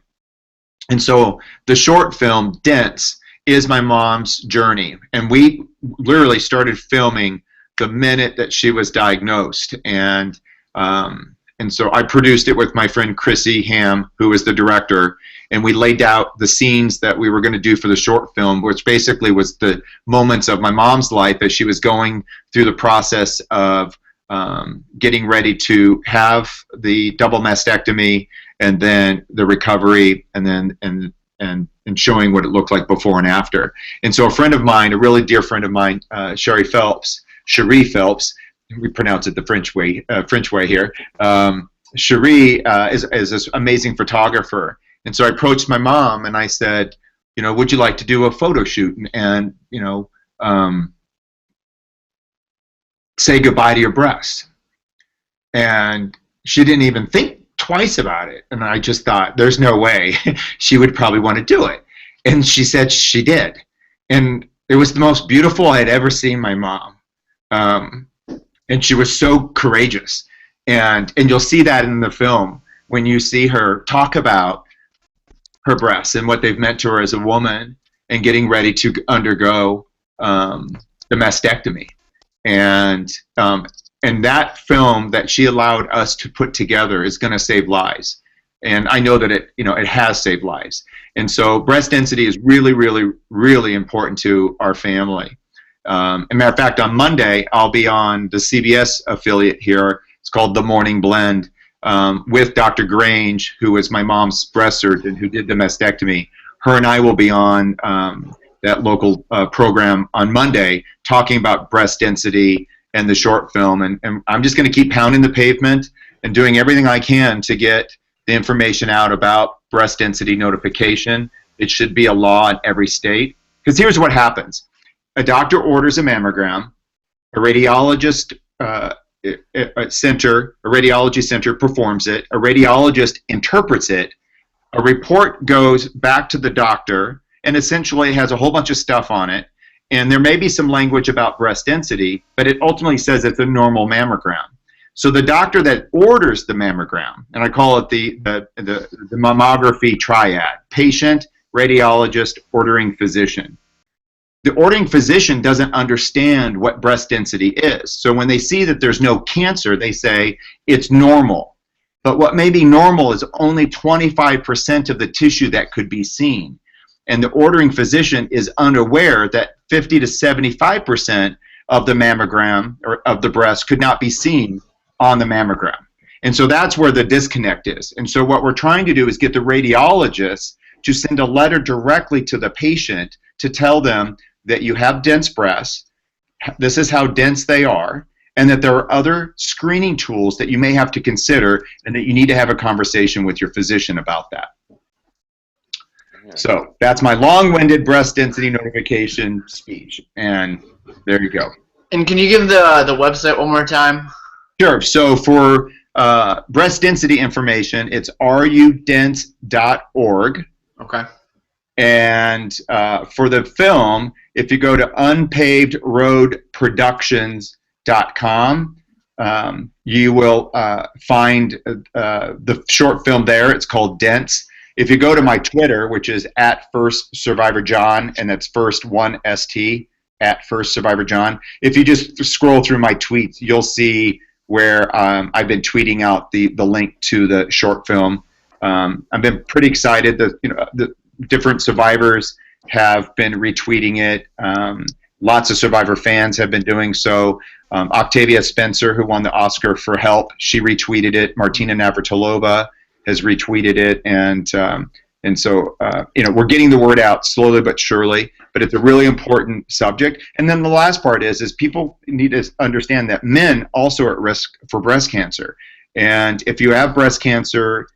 And so the short film, Dense, is my mom's journey. And we literally started filming the minute that she was diagnosed. And so I produced it with my friend Chrissy Ham, who was the director, and we laid out the scenes that we were going to do for the short film, which basically was the moments of my mom's life as she was going through the process of getting ready to have the double mastectomy, and then the recovery, and then and showing what it looked like before and after. And so a friend of mine, a really dear friend of mine, Cherie Phelps, we pronounce it the French way here. Cherie is this amazing photographer. And so I approached my mom and I said, would you like to do a photo shoot and say goodbye to your breasts? And she didn't even think twice about it. And I just thought, there's no way she would probably want to do it. And she said she did. And It was the most beautiful I had ever seen my mom. And she was so courageous. And you'll see that in the film when you see her talk about her breasts and what they've meant to her as a woman and getting ready to undergo the mastectomy. And that film that she allowed us to put together is going to save lives. And I know that it has saved lives. And so breast density is really, really, really important to our family. As a matter of fact, on Monday, I'll be on the CBS affiliate here. It's called The Morning Blend with Dr. Grange, who is my mom's breast surgeon who did the mastectomy. Her and I will be on that local program on Monday talking about breast density and the short film. And I'm just going to keep pounding the pavement and doing everything I can to get the information out about breast density notification. It should be a law in every state. Because here's what happens. A doctor orders a mammogram, a radiologist a radiology center performs it, a radiologist interprets it, a report goes back to the doctor, and essentially has a whole bunch of stuff on it, and there may be some language about breast density, but it ultimately says it's a normal mammogram. So the doctor that orders the mammogram, and I call it the mammography triad, patient, radiologist, ordering physician. The ordering physician doesn't understand what breast density is. So when they see that there's no cancer, they say it's normal. But what may be normal is only 25% of the tissue that could be seen. And the ordering physician is unaware that 50 to 75% of the mammogram or of the breast could not be seen on the mammogram. And so that's where the disconnect is. And so what we're trying to do is get the radiologist to send a letter directly to the patient to tell them that you have dense breasts, this is how dense they are, and that there are other screening tools that you may have to consider and that you need to have a conversation with your physician about that. So that's my long-winded breast density notification speech, and there you go. And can you give the website one more time? Sure. So for breast density information, it's rudense.org. Okay. And for the film, if you go to unpavedroadproductions.com, you will find the short film there. It's called Dense. If you go to my Twitter, which is @FirstSurvivorJohn, and that's first one ST, @FirstSurvivorJohn, if you just scroll through my tweets, you'll see where I've been tweeting out the link to the short film. I've been pretty excited that the different survivors have been retweeting it. Lots of Survivor fans have been doing so. Octavia Spencer, who won the Oscar for Help, she retweeted it. Martina Navratilova has retweeted it, and so we're getting the word out slowly but surely. But it's a really important subject. And then the last part is people need to understand that men also are at risk for breast cancer. And if you have breast cancer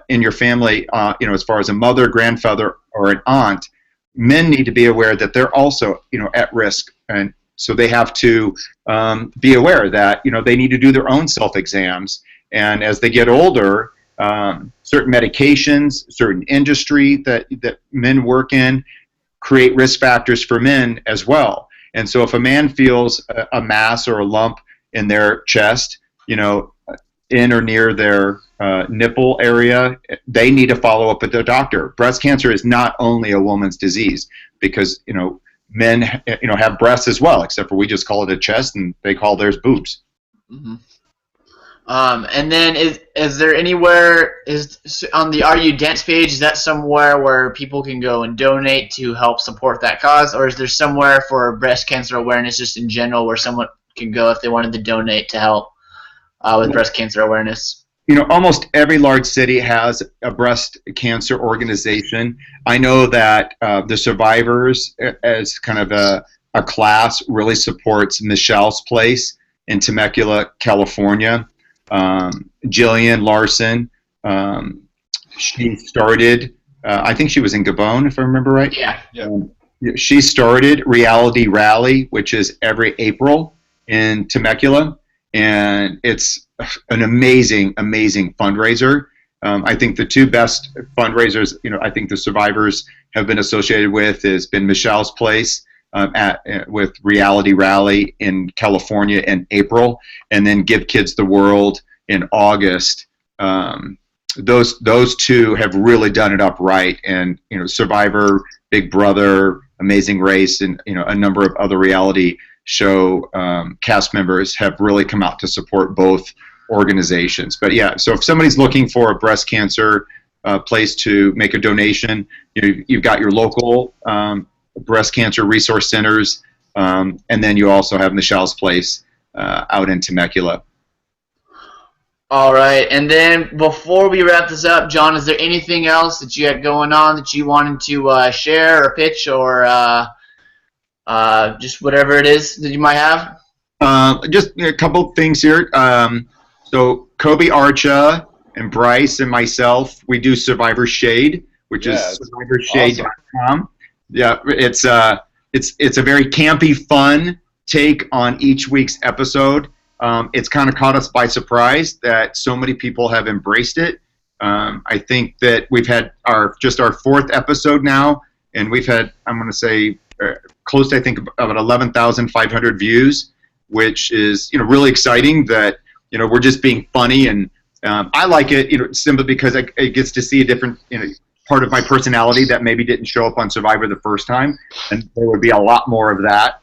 in your family, as far as a mother, grandfather, or an aunt, men need to be aware that they're also, at risk, and so they have to be aware that they need to do their own self-exams. And as they get older, certain medications, certain industry that men work in, create risk factors for men as well. And so if a man feels a mass or a lump in their chest, in or near their nipple area, they need to follow up with their doctor. Breast cancer is not only a woman's disease, because men have breasts as well, except for we just call it a chest and they call theirs boobs. Mm-hmm. And then is there anywhere on the Are You Dense page, is that somewhere where people can go and donate to help support that cause, or is there somewhere for breast cancer awareness just in general where someone can go if they wanted to donate to help with breast cancer awareness? Almost every large city has a breast cancer organization. I know that the Survivors, as kind of a class, really supports Michelle's Place in Temecula, California. Jillian Larson, she started, I think she was in Gabon, if I remember right. Yeah. She started Reality Rally, which is every April in Temecula, and it's an amazing, amazing fundraiser. I think the two best fundraisers, I think the Survivors have been associated with has been Michelle's Place with Reality Rally in California in April, and then Give Kids the World in August. Those two have really done it up right, and Survivor, Big Brother, Amazing Race, and a number of other reality show cast members have really come out to support both organizations. But yeah, so if somebody's looking for a breast cancer place to make a donation, you've got your local breast cancer resource centers, and then you also have Michelle's place out in Temecula. All right, and then before we wrap this up, John, is there anything else that you had going on that you wanted to share or pitch, or just whatever it is that you might have? Just a couple things here. So Kobe Archa and Bryce and myself, we do Survivor Shade, which is survivorshade.com. Awesome. Yeah, it's a very campy, fun take on each week's episode. It's kind of caught us by surprise that so many people have embraced it. I think that we've had our fourth episode now, and we've had, I'm going to say, close to, I think, about 11,500 views, which is really exciting that we're just being funny, and I like it simply because it gets to see a different part of my personality that maybe didn't show up on Survivor the first time, and there would be a lot more of that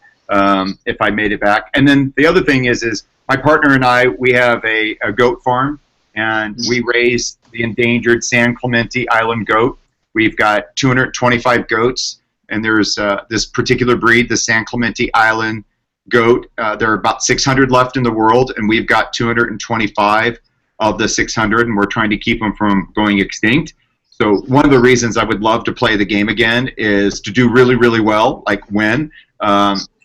if I made it back. And then the other thing is my partner and I, we have a goat farm, and we raise the endangered San Clemente Island goat. We've got 225 goats, and there's this particular breed, the San Clemente Island goat. There are about 600 left in the world, and we've got 225 of the 600, and we're trying to keep them from going extinct. So one of the reasons I would love to play the game again is to do really, really well, like win.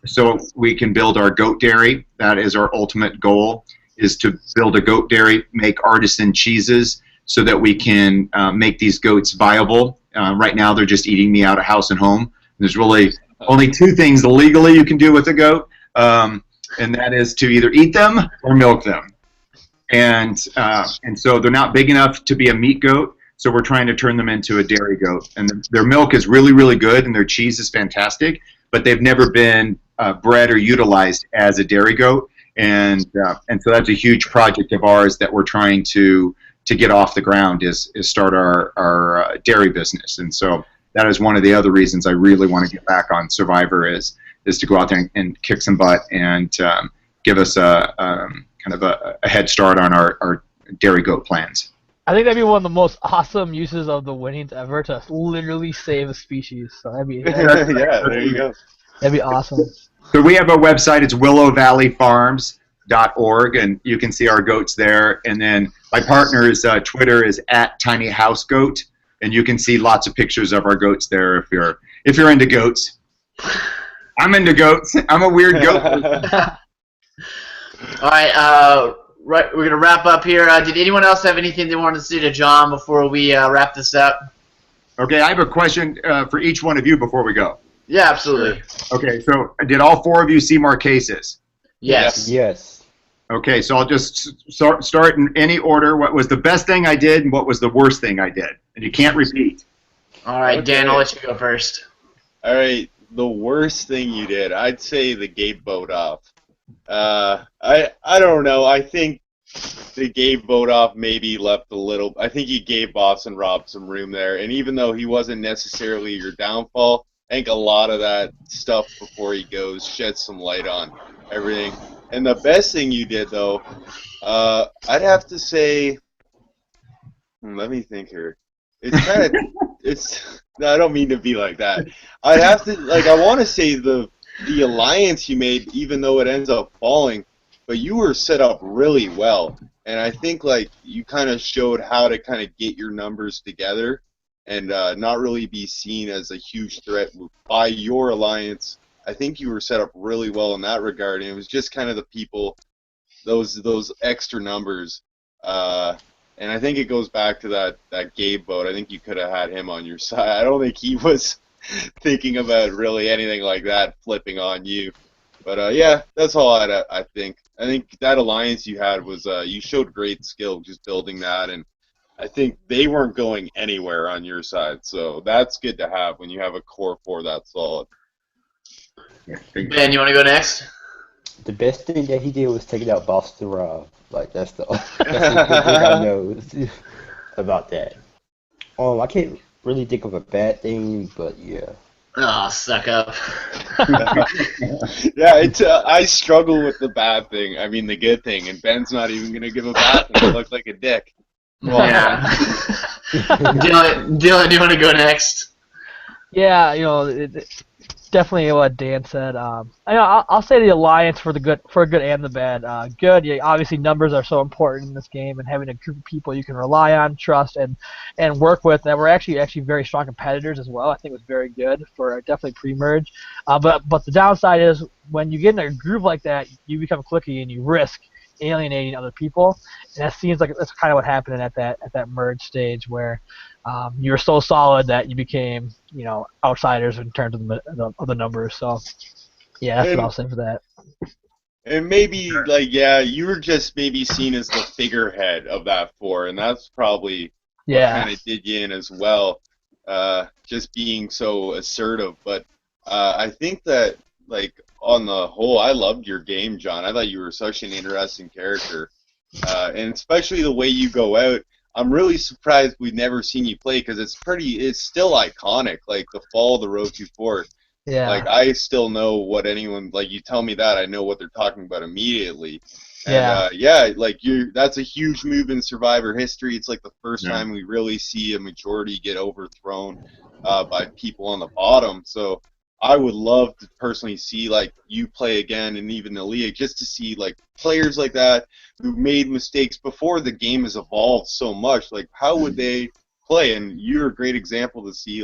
So we can build our goat dairy. That is our ultimate goal, is to build a goat dairy, make artisan cheeses so that we can make these goats viable. Right now they're just eating me out of house and home. There's really only two things legally you can do with a goat, and that is to either eat them or milk them. And so they're not big enough to be a meat goat, so we're trying to turn them into a dairy goat. And their milk is really, really good, and their cheese is fantastic, but they've never been bred or utilized as a dairy goat, and so that's a huge project of ours that we're trying to get off the ground, is start our dairy business. And so that is one of the other reasons I really want to get back on Survivor, is to go out there and kick some butt and give us a kind of a head start on our dairy goat plans. I think that'd be one of the most awesome uses of the winnings ever, to literally save a species. So that'd be yeah, there you go. That'd be awesome. So we have a website. It's willowvalleyfarms.org, and you can see our goats there. And then my partner's Twitter is @tinyhousegoat, and you can see lots of pictures of our goats there if you're into goats. I'm into goats. I'm a weird goat. All right, we're going to wrap up here. Did anyone else have anything they wanted to say to John before we wrap this up? Okay, I have a question for each one of you before we go. Yeah, absolutely. Okay, so did all four of you see Marquesas? Yes. Yes. Okay, so I'll just start in any order. What was the best thing I did, and what was the worst thing I did? And you can't repeat. All right, okay. Dan, I'll let you go first. All right, the worst thing you did, I'd say the Gabe boat off. I don't know. I think the Gabe vote off maybe left a little. I think he gave Boston Rob some room there, and even though he wasn't necessarily your downfall, I think a lot of that stuff before he goes sheds some light on everything. And the best thing you did, though, I'd have to say, let me think here. It's kind of, no, I don't mean to be like that. I'd have to, I want to say the alliance you made, even though it ends up falling, but you were set up really well. And I think, you kind of showed how to kind of get your numbers together and not really be seen as a huge threat by your alliance. I think you were set up really well in that regard, and it was just kind of the people, those extra numbers. And I think it goes back to that Gabe vote. I think you could have had him on your side. I don't think he was thinking about really anything like that flipping on you. But yeah, that's all I think. I think that alliance you had was you showed great skill just building that, and I think they weren't going anywhere on your side. So that's good to have when you have a core four that solid. Ben, you want to go next? The best thing that he did was taking out Boston Rob. Like that's the good thing I know about that. I can't really think of a bad thing, but yeah. Oh, suck up. Yeah, I struggle with the bad thing. I mean, the good thing, and Ben's not even gonna give a bad thing. I look like a dick. Yeah. Dylan, do you want to go next? Yeah, definitely what Dan said. I'll say the alliance for the good and the bad. Good, yeah, obviously numbers are so important in this game, and having a group of people you can rely on, trust, and work with that were actually very strong competitors as well. I think was very good for definitely pre-merge. But the downside is when you get in a groove like that, you become cliquey and you risk alienating other people, and that seems like that's kind of what happened at that merge stage where you were so solid that you became outsiders in terms of the numbers. So yeah, that's what I'll say for that. And maybe you were just maybe seen as the figurehead of that four, and that's probably what kind of did you in as well, just being so assertive. But I think that on the whole, I loved your game, John. I thought you were such an interesting character, and especially the way you go out. I'm really surprised we've never seen you play because it's still iconic. Like the fall of the Road to Fort. Yeah. Like I still know what anyone you tell me that I know what they're talking about immediately. And, that's a huge move in Survivor history. It's like the first time we really see a majority get overthrown by people on the bottom. So I would love to personally see you play again, and even the league, just to see players like that who made mistakes before the game has evolved so much. Like how would they play? And you're a great example to see.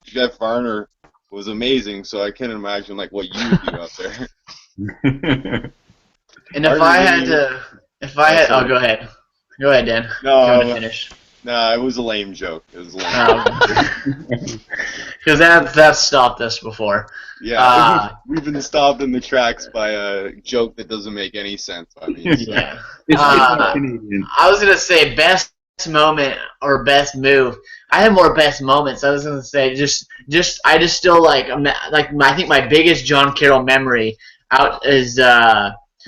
Jeff Varner was amazing, so I can't imagine what you would do out there. And if I had, go ahead, Dan. No, to finish. No, it was a lame joke. It was a lame because that stopped us before. Yeah, we've been stopped in the tracks by a joke that doesn't make any sense. I mean, yeah. I was gonna say best moment or best move. I have more best moments. I was gonna say I just still I think my biggest John Carroll memory out is.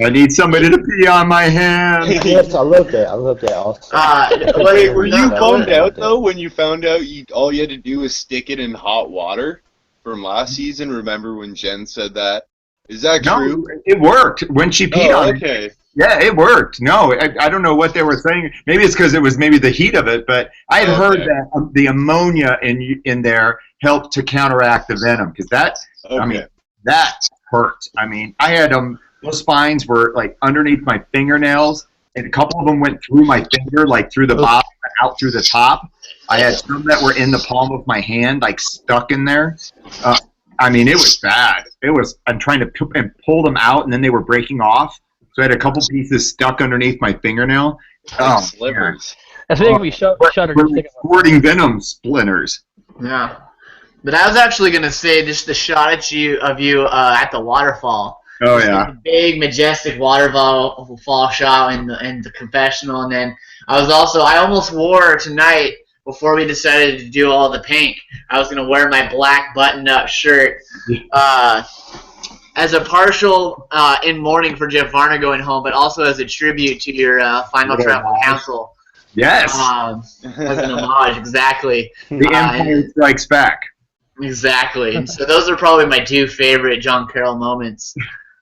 I need somebody to pee on my hand. Yes, I love that. I love that also. Were you bummed out though when you found out all you had to do was stick it in hot water from last season? Remember when Jen said that? Is that true? No, it worked when she peed on it. Yeah, it worked. No, I don't know what they were saying. Maybe it's because it was maybe the heat of it, but I had heard that the ammonia in there helped to counteract the venom because that hurt. I mean, I had those spines were underneath my fingernails, and a couple of them went through my finger, through the bottom and out through the top. I had some that were in the palm of my hand, stuck in there. I mean, it was bad. I'm trying to pull them out, and then they were breaking off. So I had a couple pieces stuck underneath my fingernail. Slivers. That's making me shudder. We're sporting venom splinters. Yeah. But I was actually going to say just the shot of you at the waterfall. Oh, yeah. The big, majestic waterfall shot in the confessional. And then I almost wore tonight, before we decided to do all the pink, I was going to wear my black button-up shirt as a partial in mourning for Jeff Varner going home, but also as a tribute to your final tribal council. Yes. As an homage, exactly. The Empire Strikes Back. Exactly. And so those are probably my two favorite John Carroll moments.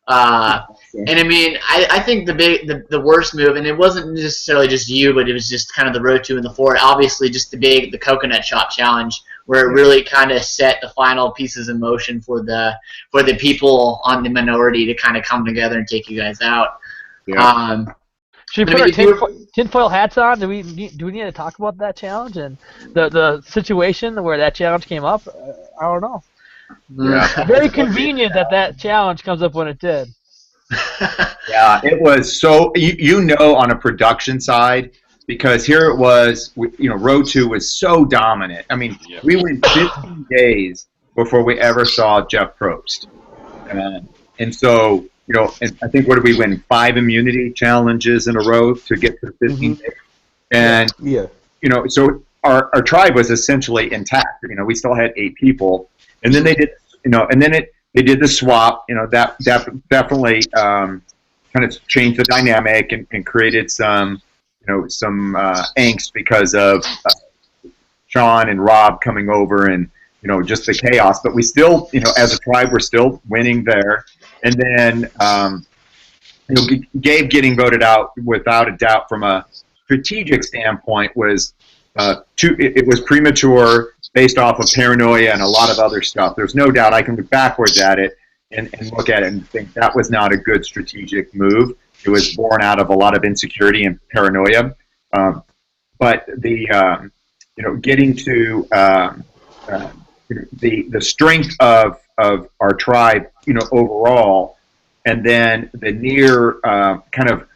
And I mean, I think the worst move, and it wasn't necessarily just you, but it was just kind of the road to and the forward. Obviously, just the coconut shop challenge, where it really kind of set the final pieces in motion for the people on the minority to kind of come together and take you guys out. Yeah. Should we put our tinfoil hats on? Do we need to talk about that challenge and the situation where that challenge came up? I don't know. Yeah. Very convenient that challenge comes up when it did. Yeah, it was so on a production side, because here it was, Road 2 was so dominant. I mean, we went 15 days before we ever saw Jeff Probst, and so. And I think, what did we win? 5 immunity challenges in a row to get to 15 days. And, so our tribe was essentially intact. We still had 8 people. And then they did, and then they did the swap. That definitely kind of changed the dynamic and created some angst because of Sean and Rob coming over and just the chaos. But we still, as a tribe, we're still winning there. And then Gabe getting voted out without a doubt from a strategic standpoint was it was premature based off of paranoia and a lot of other stuff. There's no doubt I can look backwards at it and look at it and think that was not a good strategic move. It was born out of a lot of insecurity and paranoia. But the getting to the strength of our tribe, overall, and then the near kind of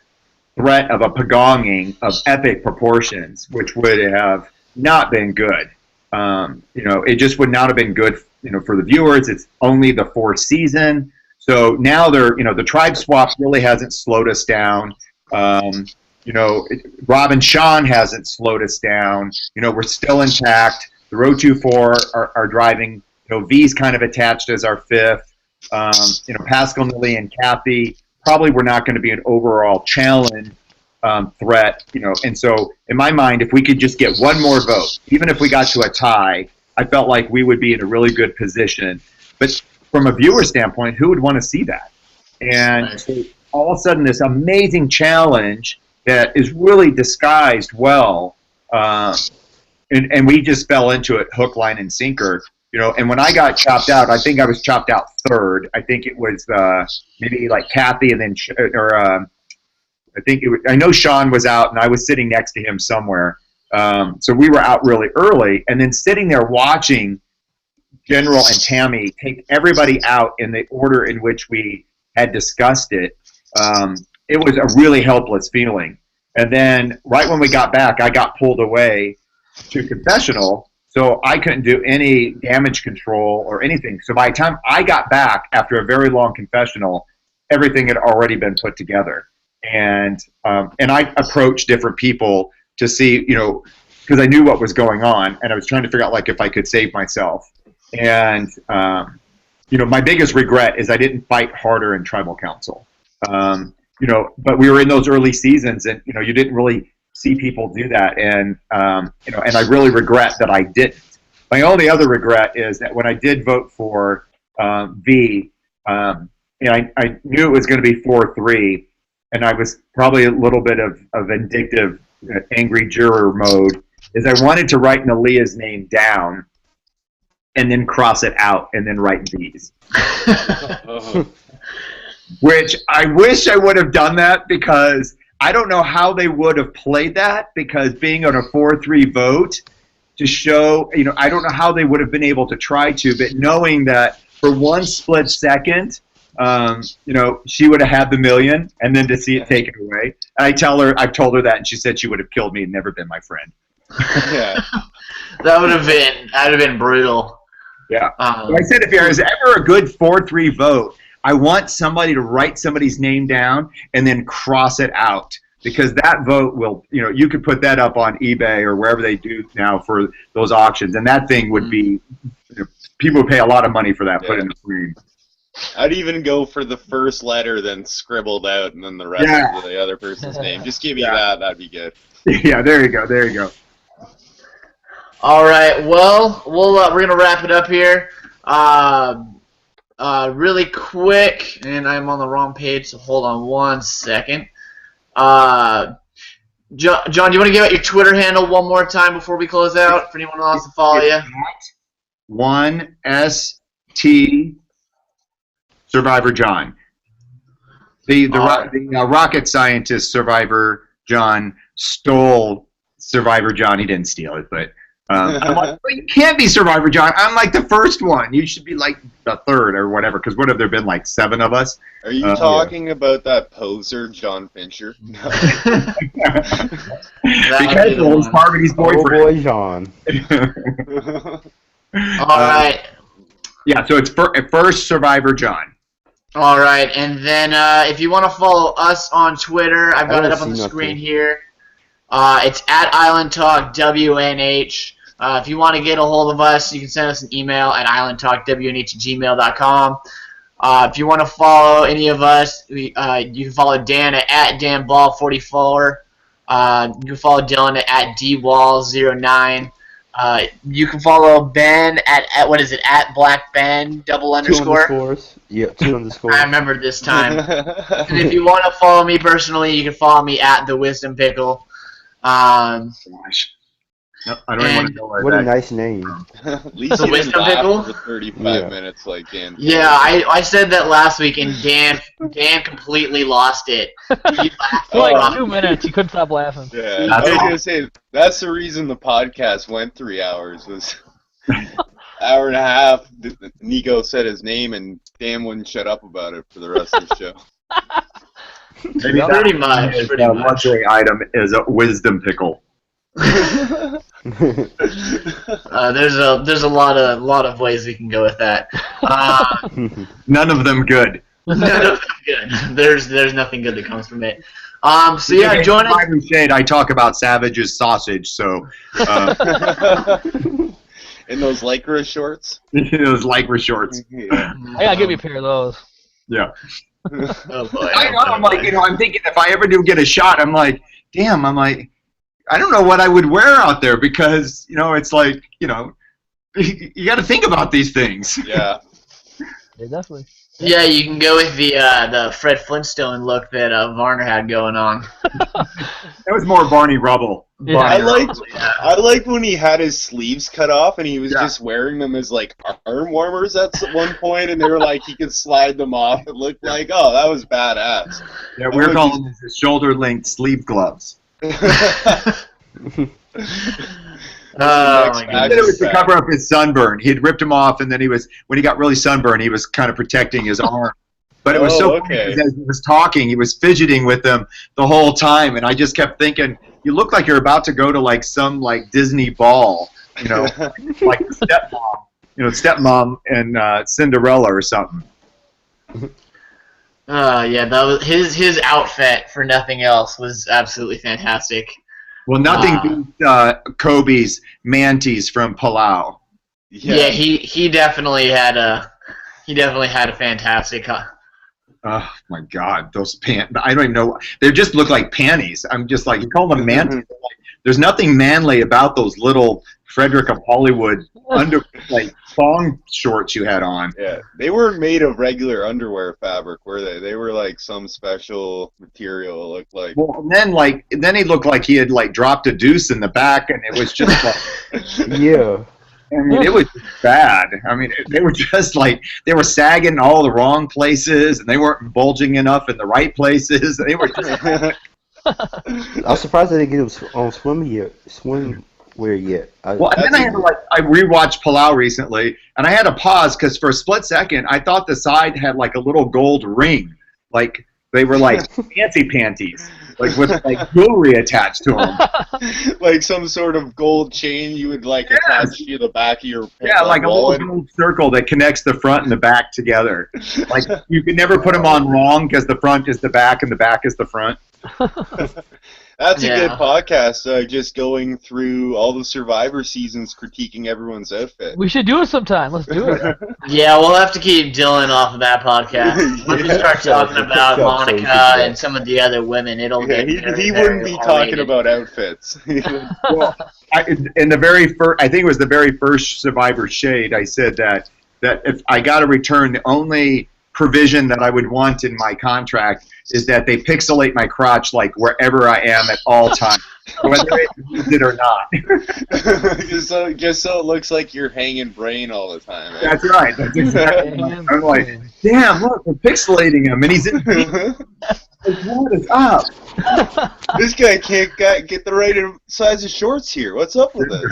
threat of a pagonging of epic proportions, which would have not been good. It just would not have been good, for the viewers. It's only the fourth season. So now the tribe swap really hasn't slowed us down. Rob and Sean hasn't slowed us down. We're still intact. The Road 24 are driving. V's kind of attached as our fifth. Pascal, Nilly, and Kathy probably were not going to be an overall challenge threat. And so in my mind, if we could just get one more vote, even if we got to a tie, I felt like we would be in a really good position. But from a viewer standpoint, who would want to see that? And so all of a sudden, this amazing challenge that is really disguised well, and we just fell into it hook, line, and sinker. And when I got chopped out, I think I was chopped out third. I think it was maybe like Kathy, and then I think I know Sean was out, and I was sitting next to him somewhere. So we were out really early, and then sitting there watching General and Tammy take everybody out in the order in which we had discussed it. It was a really helpless feeling. And then right when we got back, I got pulled away to confessional, so I couldn't do any damage control or anything. So by the time I got back after a very long confessional, everything had already been put together. And I approached different people to see, because I knew what was going on, and I was trying to figure out if I could save myself. And my biggest regret is I didn't fight harder in tribal council. But we were in those early seasons, and you didn't really see people do that, and and I really regret that I didn't. My only other regret is that when I did vote for V, I knew it was going to be 4-3, and I was probably a little bit of vindictive, angry juror mode. Is I wanted to write Nalia's name down, and then cross it out, and then write V's. Which I wish I would have done that, because I don't know how they would have played that, because being on a 4-3 vote to show, I don't know how they would have been able to try to, but knowing that for one split second, she would have had the million, and then to see it taken away. I've told her that, and she said she would have killed me and never been my friend. Yeah. That would have been brutal. Yeah. I said if there is ever a good 4-3 vote, I want somebody to write somebody's name down and then cross it out, because that vote will, you could put that up on eBay or wherever they do now for those auctions, and that thing would be, people would pay a lot of money for that, put in the screen. I'd even go for the first letter, then scribbled out, and then the rest of the other person's name. Just give me that. That'd be good. Yeah, there you go. There you go. All right. Well, we're gonna wrap it up here. Really quick, and I'm on the wrong page, so hold on one second. John, do you want to give out your Twitter handle one more time before we close out, for anyone who wants to follow you? 1ST Survivor John. The rocket scientist Survivor John stole Survivor John. He didn't steal it, but I'm like, well, you can't be Survivor John. I'm like the first one. You should be like the third or whatever, because what have there been, like 7 of us? Are you talking about that poser, John Fincher? No. Because it was Harmony's boyfriend. Oh boy, John. All right. Yeah, so it's first Survivor John. All right, and then if you want to follow us on Twitter, I've got it up on the screen here. It's at Island Talk WNH. If you want to get a hold of us, you can send us an email at islandtalkwnh@gmail.com. If you want to follow any of us, you can follow Dan at DanBall44. You can follow Dylan at DWall09. You can follow Ben at what is it, at BlackBen _. 2 underscores. Yeah, 2 underscores. I remembered this time. And if you want to follow me personally, you can follow me at the Wisdom Pickle. Gosh. No, I don't even want to know What a nice name. At least The you didn't wisdom laugh pickle? for 35 minutes like Dan. Yeah, I said that last week, and Dan completely lost it. He laughed For like off. 2 minutes, you couldn't stop laughing. Yeah, That's I was all. gonna say that's the reason the podcast went 3 hours was hour and a half. Niko said his name and Dan wouldn't shut up about it for the rest of the show. Maybe Yeah, pretty much, his, pretty much. luxury item is a wisdom pickle. There's a lot of ways we can go with that. None of them good. None of them good. There's nothing good that comes from it. So yeah, join us. Survivor Shade, I talk about Savage's sausage, so In those Lycra shorts. those Lycra shorts. Yeah. I gotta give you a pair of those. Yeah. Oh boy. I'm like, I'm thinking if I ever do get a shot, I'm like, damn, I don't know what I would wear out there because, it's like, you got to think about these things. Yeah. Yeah, definitely. Yeah, you can go with the Fred Flintstone look that Varner had going on. That was more Barney Rubble. Yeah. I Barney liked Rubble, yeah. I liked when he had his sleeves cut off and he was Yeah. just wearing them as like arm warmers at one point, and they were like he could slide them off. It looked like, oh, that was badass. Yeah, we're calling this the shoulder-length sleeve gloves. Oh my He god. said it was to cover up his sunburn. He had ripped him off, and then when he got really sunburned, he was kind of protecting his arm. But it was so funny okay. because as he was talking, he was fidgeting with them the whole time, and I just kept thinking, you look like you're about to go to like some like Disney ball, like stepmom and Cinderella or something. Yeah, that was his outfit for nothing else was absolutely fantastic. Well, nothing beats Kobe's mantis from Palau. Yeah, he definitely had a fantastic. Oh my God, those pants! I don't even know. They just look like panties. I'm just like, you call them mantis. There's nothing manly about those little Frederick of Hollywood thong shorts you had on. Yeah, they weren't made of regular underwear fabric, were they? They were like some special material. It looked like. Well, and then he looked like he had like dropped a deuce in the back, and it was just like, Yeah. I mean, it was bad. I mean, they were just like, they were sagging in all the wrong places, and they weren't bulging enough in the right places. They were just. I was surprised they didn't get him on swimwear yet. Well, and then I rewatched Palau recently, and I had to pause because for a split second I thought the side had like a little gold ring, like they were like fancy panties, like with like jewelry attached to them. Like some sort of gold chain you would like attach to the back of your Like a wallet. little gold circle that connects the front and the back together. Like you could never put them on wrong because the front is the back and the back is the front. That's a good Yeah. podcast, just going through all the Survivor seasons, critiquing everyone's outfit. We should do it sometime. Let's do it. Yeah, we'll have to keep Dylan off of that podcast. When we start talking about Monica and some of the other women, it'll Yeah, get very, he very wouldn't be talking R-rated. about outfits. Well, in the very first, I think it was the very first Survivor Shade, I said that if I got to return, the only provision that I would want in my contract is that they pixelate my crotch like wherever I am at all times, whether it needs it or not. just so it looks like you're hanging brain all the time. Eh? That's right. That's exactly right. I'm like, damn, look, they're pixelating him, and he's in. Like, what is up? This guy can't get the right size of shorts here. What's up with this?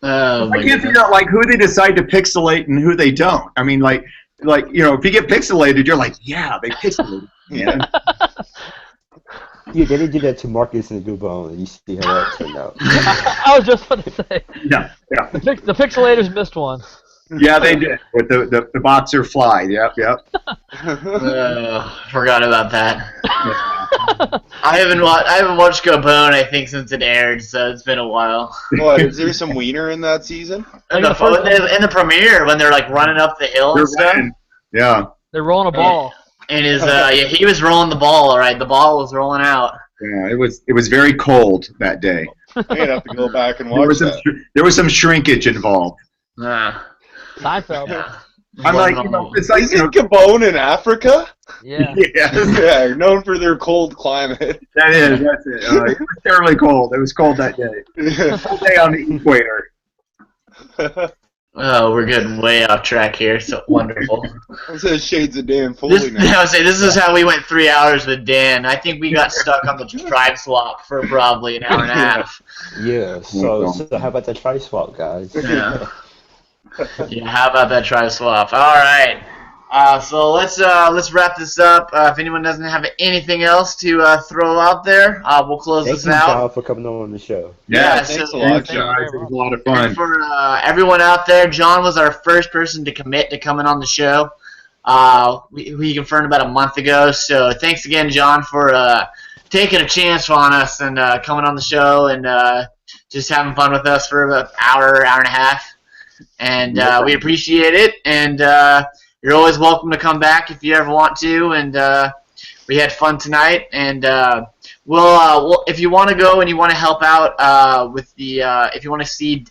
Oh, I my can't goodness. figure out like who they decide to pixelate and who they don't. I mean, like if you get pixelated, you're like, yeah, they pixelated. Yeah. Yeah, they didn't do that to Marcus and the Dubone, and you see how that turned out. I was just going to say. Yeah. The Pixelators missed one. Yeah, they did with the boxer fly. Yep. Forgot about that. I haven't watched Gabon, I think, since it aired, so it's been a while. What, is there some wiener in that season? In the premiere, when they're like running up the hill They're and stuff. running. Yeah. They're rolling a ball. And he was rolling the ball. All right, the ball was rolling out. Yeah, it was very cold that day. I'd have to go back and There watch was some that. there was some shrinkage involved. Seinfeld. Yeah. I'm like, it's like, Is it Gabon in Africa? Yeah. yeah, Yeah, known for their cold climate. that's it. It was terribly cold. It was cold that day. Whole day on the equator. Oh, we're getting way off track here. So wonderful. It says shades of Dan Foley now. I would say this is how we went 3 hours with Dan. I think we got stuck on the tribe swap for probably an hour and a half. Yeah. So how about the tri swap, guys? Yeah. Yeah. How about that tribe swap? All right. So let's wrap this up. If anyone doesn't have anything else to throw out there, we'll close Thank this you, out. John, for coming on the show. Yeah, thanks so a lot, thank John. It was a lot of And fun. for everyone out there, John was our first person to commit to coming on the show. We confirmed about a month ago. So thanks again, John, for taking a chance on us and coming on the show and just having fun with us for about an hour and a half. And we appreciate it. And you're always welcome to come back if you ever want to. And we had fun tonight. And we'll if you want to go and you want to help out with the if you want to see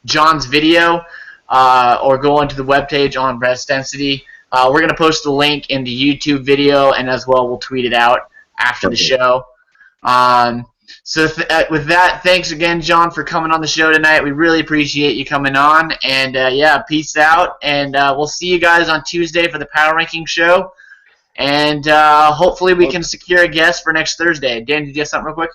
John's video or go onto the webpage on breast density, we're going to post the link in the YouTube video, and as well we'll tweet it out after the show. So with that, thanks again, John, for coming on the show tonight. We really appreciate you coming on. And, peace out. And we'll see you guys on Tuesday for the Power Ranking show. And hopefully we can secure a guest for next Thursday. Dan, did you have something real quick?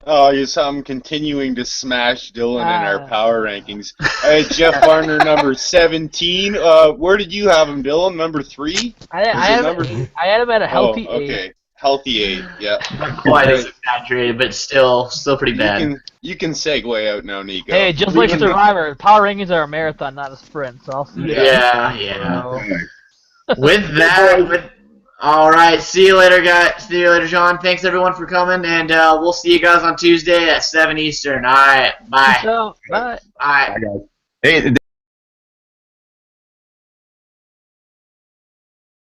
Oh, yes, I'm continuing to smash Dylan in our power rankings. I had Jeff Varner number 17. Where did you have him, Dylan? Number 3? I had him at a healthy 8. Okay. Healthy 8, yeah. Not quite as exaggerated, but still pretty bad. You can segue out now, Niko. Hey, just like Survivor, power rankings are a marathon, not a sprint. So I'll see you. Yeah. With that, all right. See you later, guys. See you later, John. Thanks everyone for coming, and we'll see you guys on Tuesday at 7 Eastern. All right. Bye. So, bye. Bye. Hey.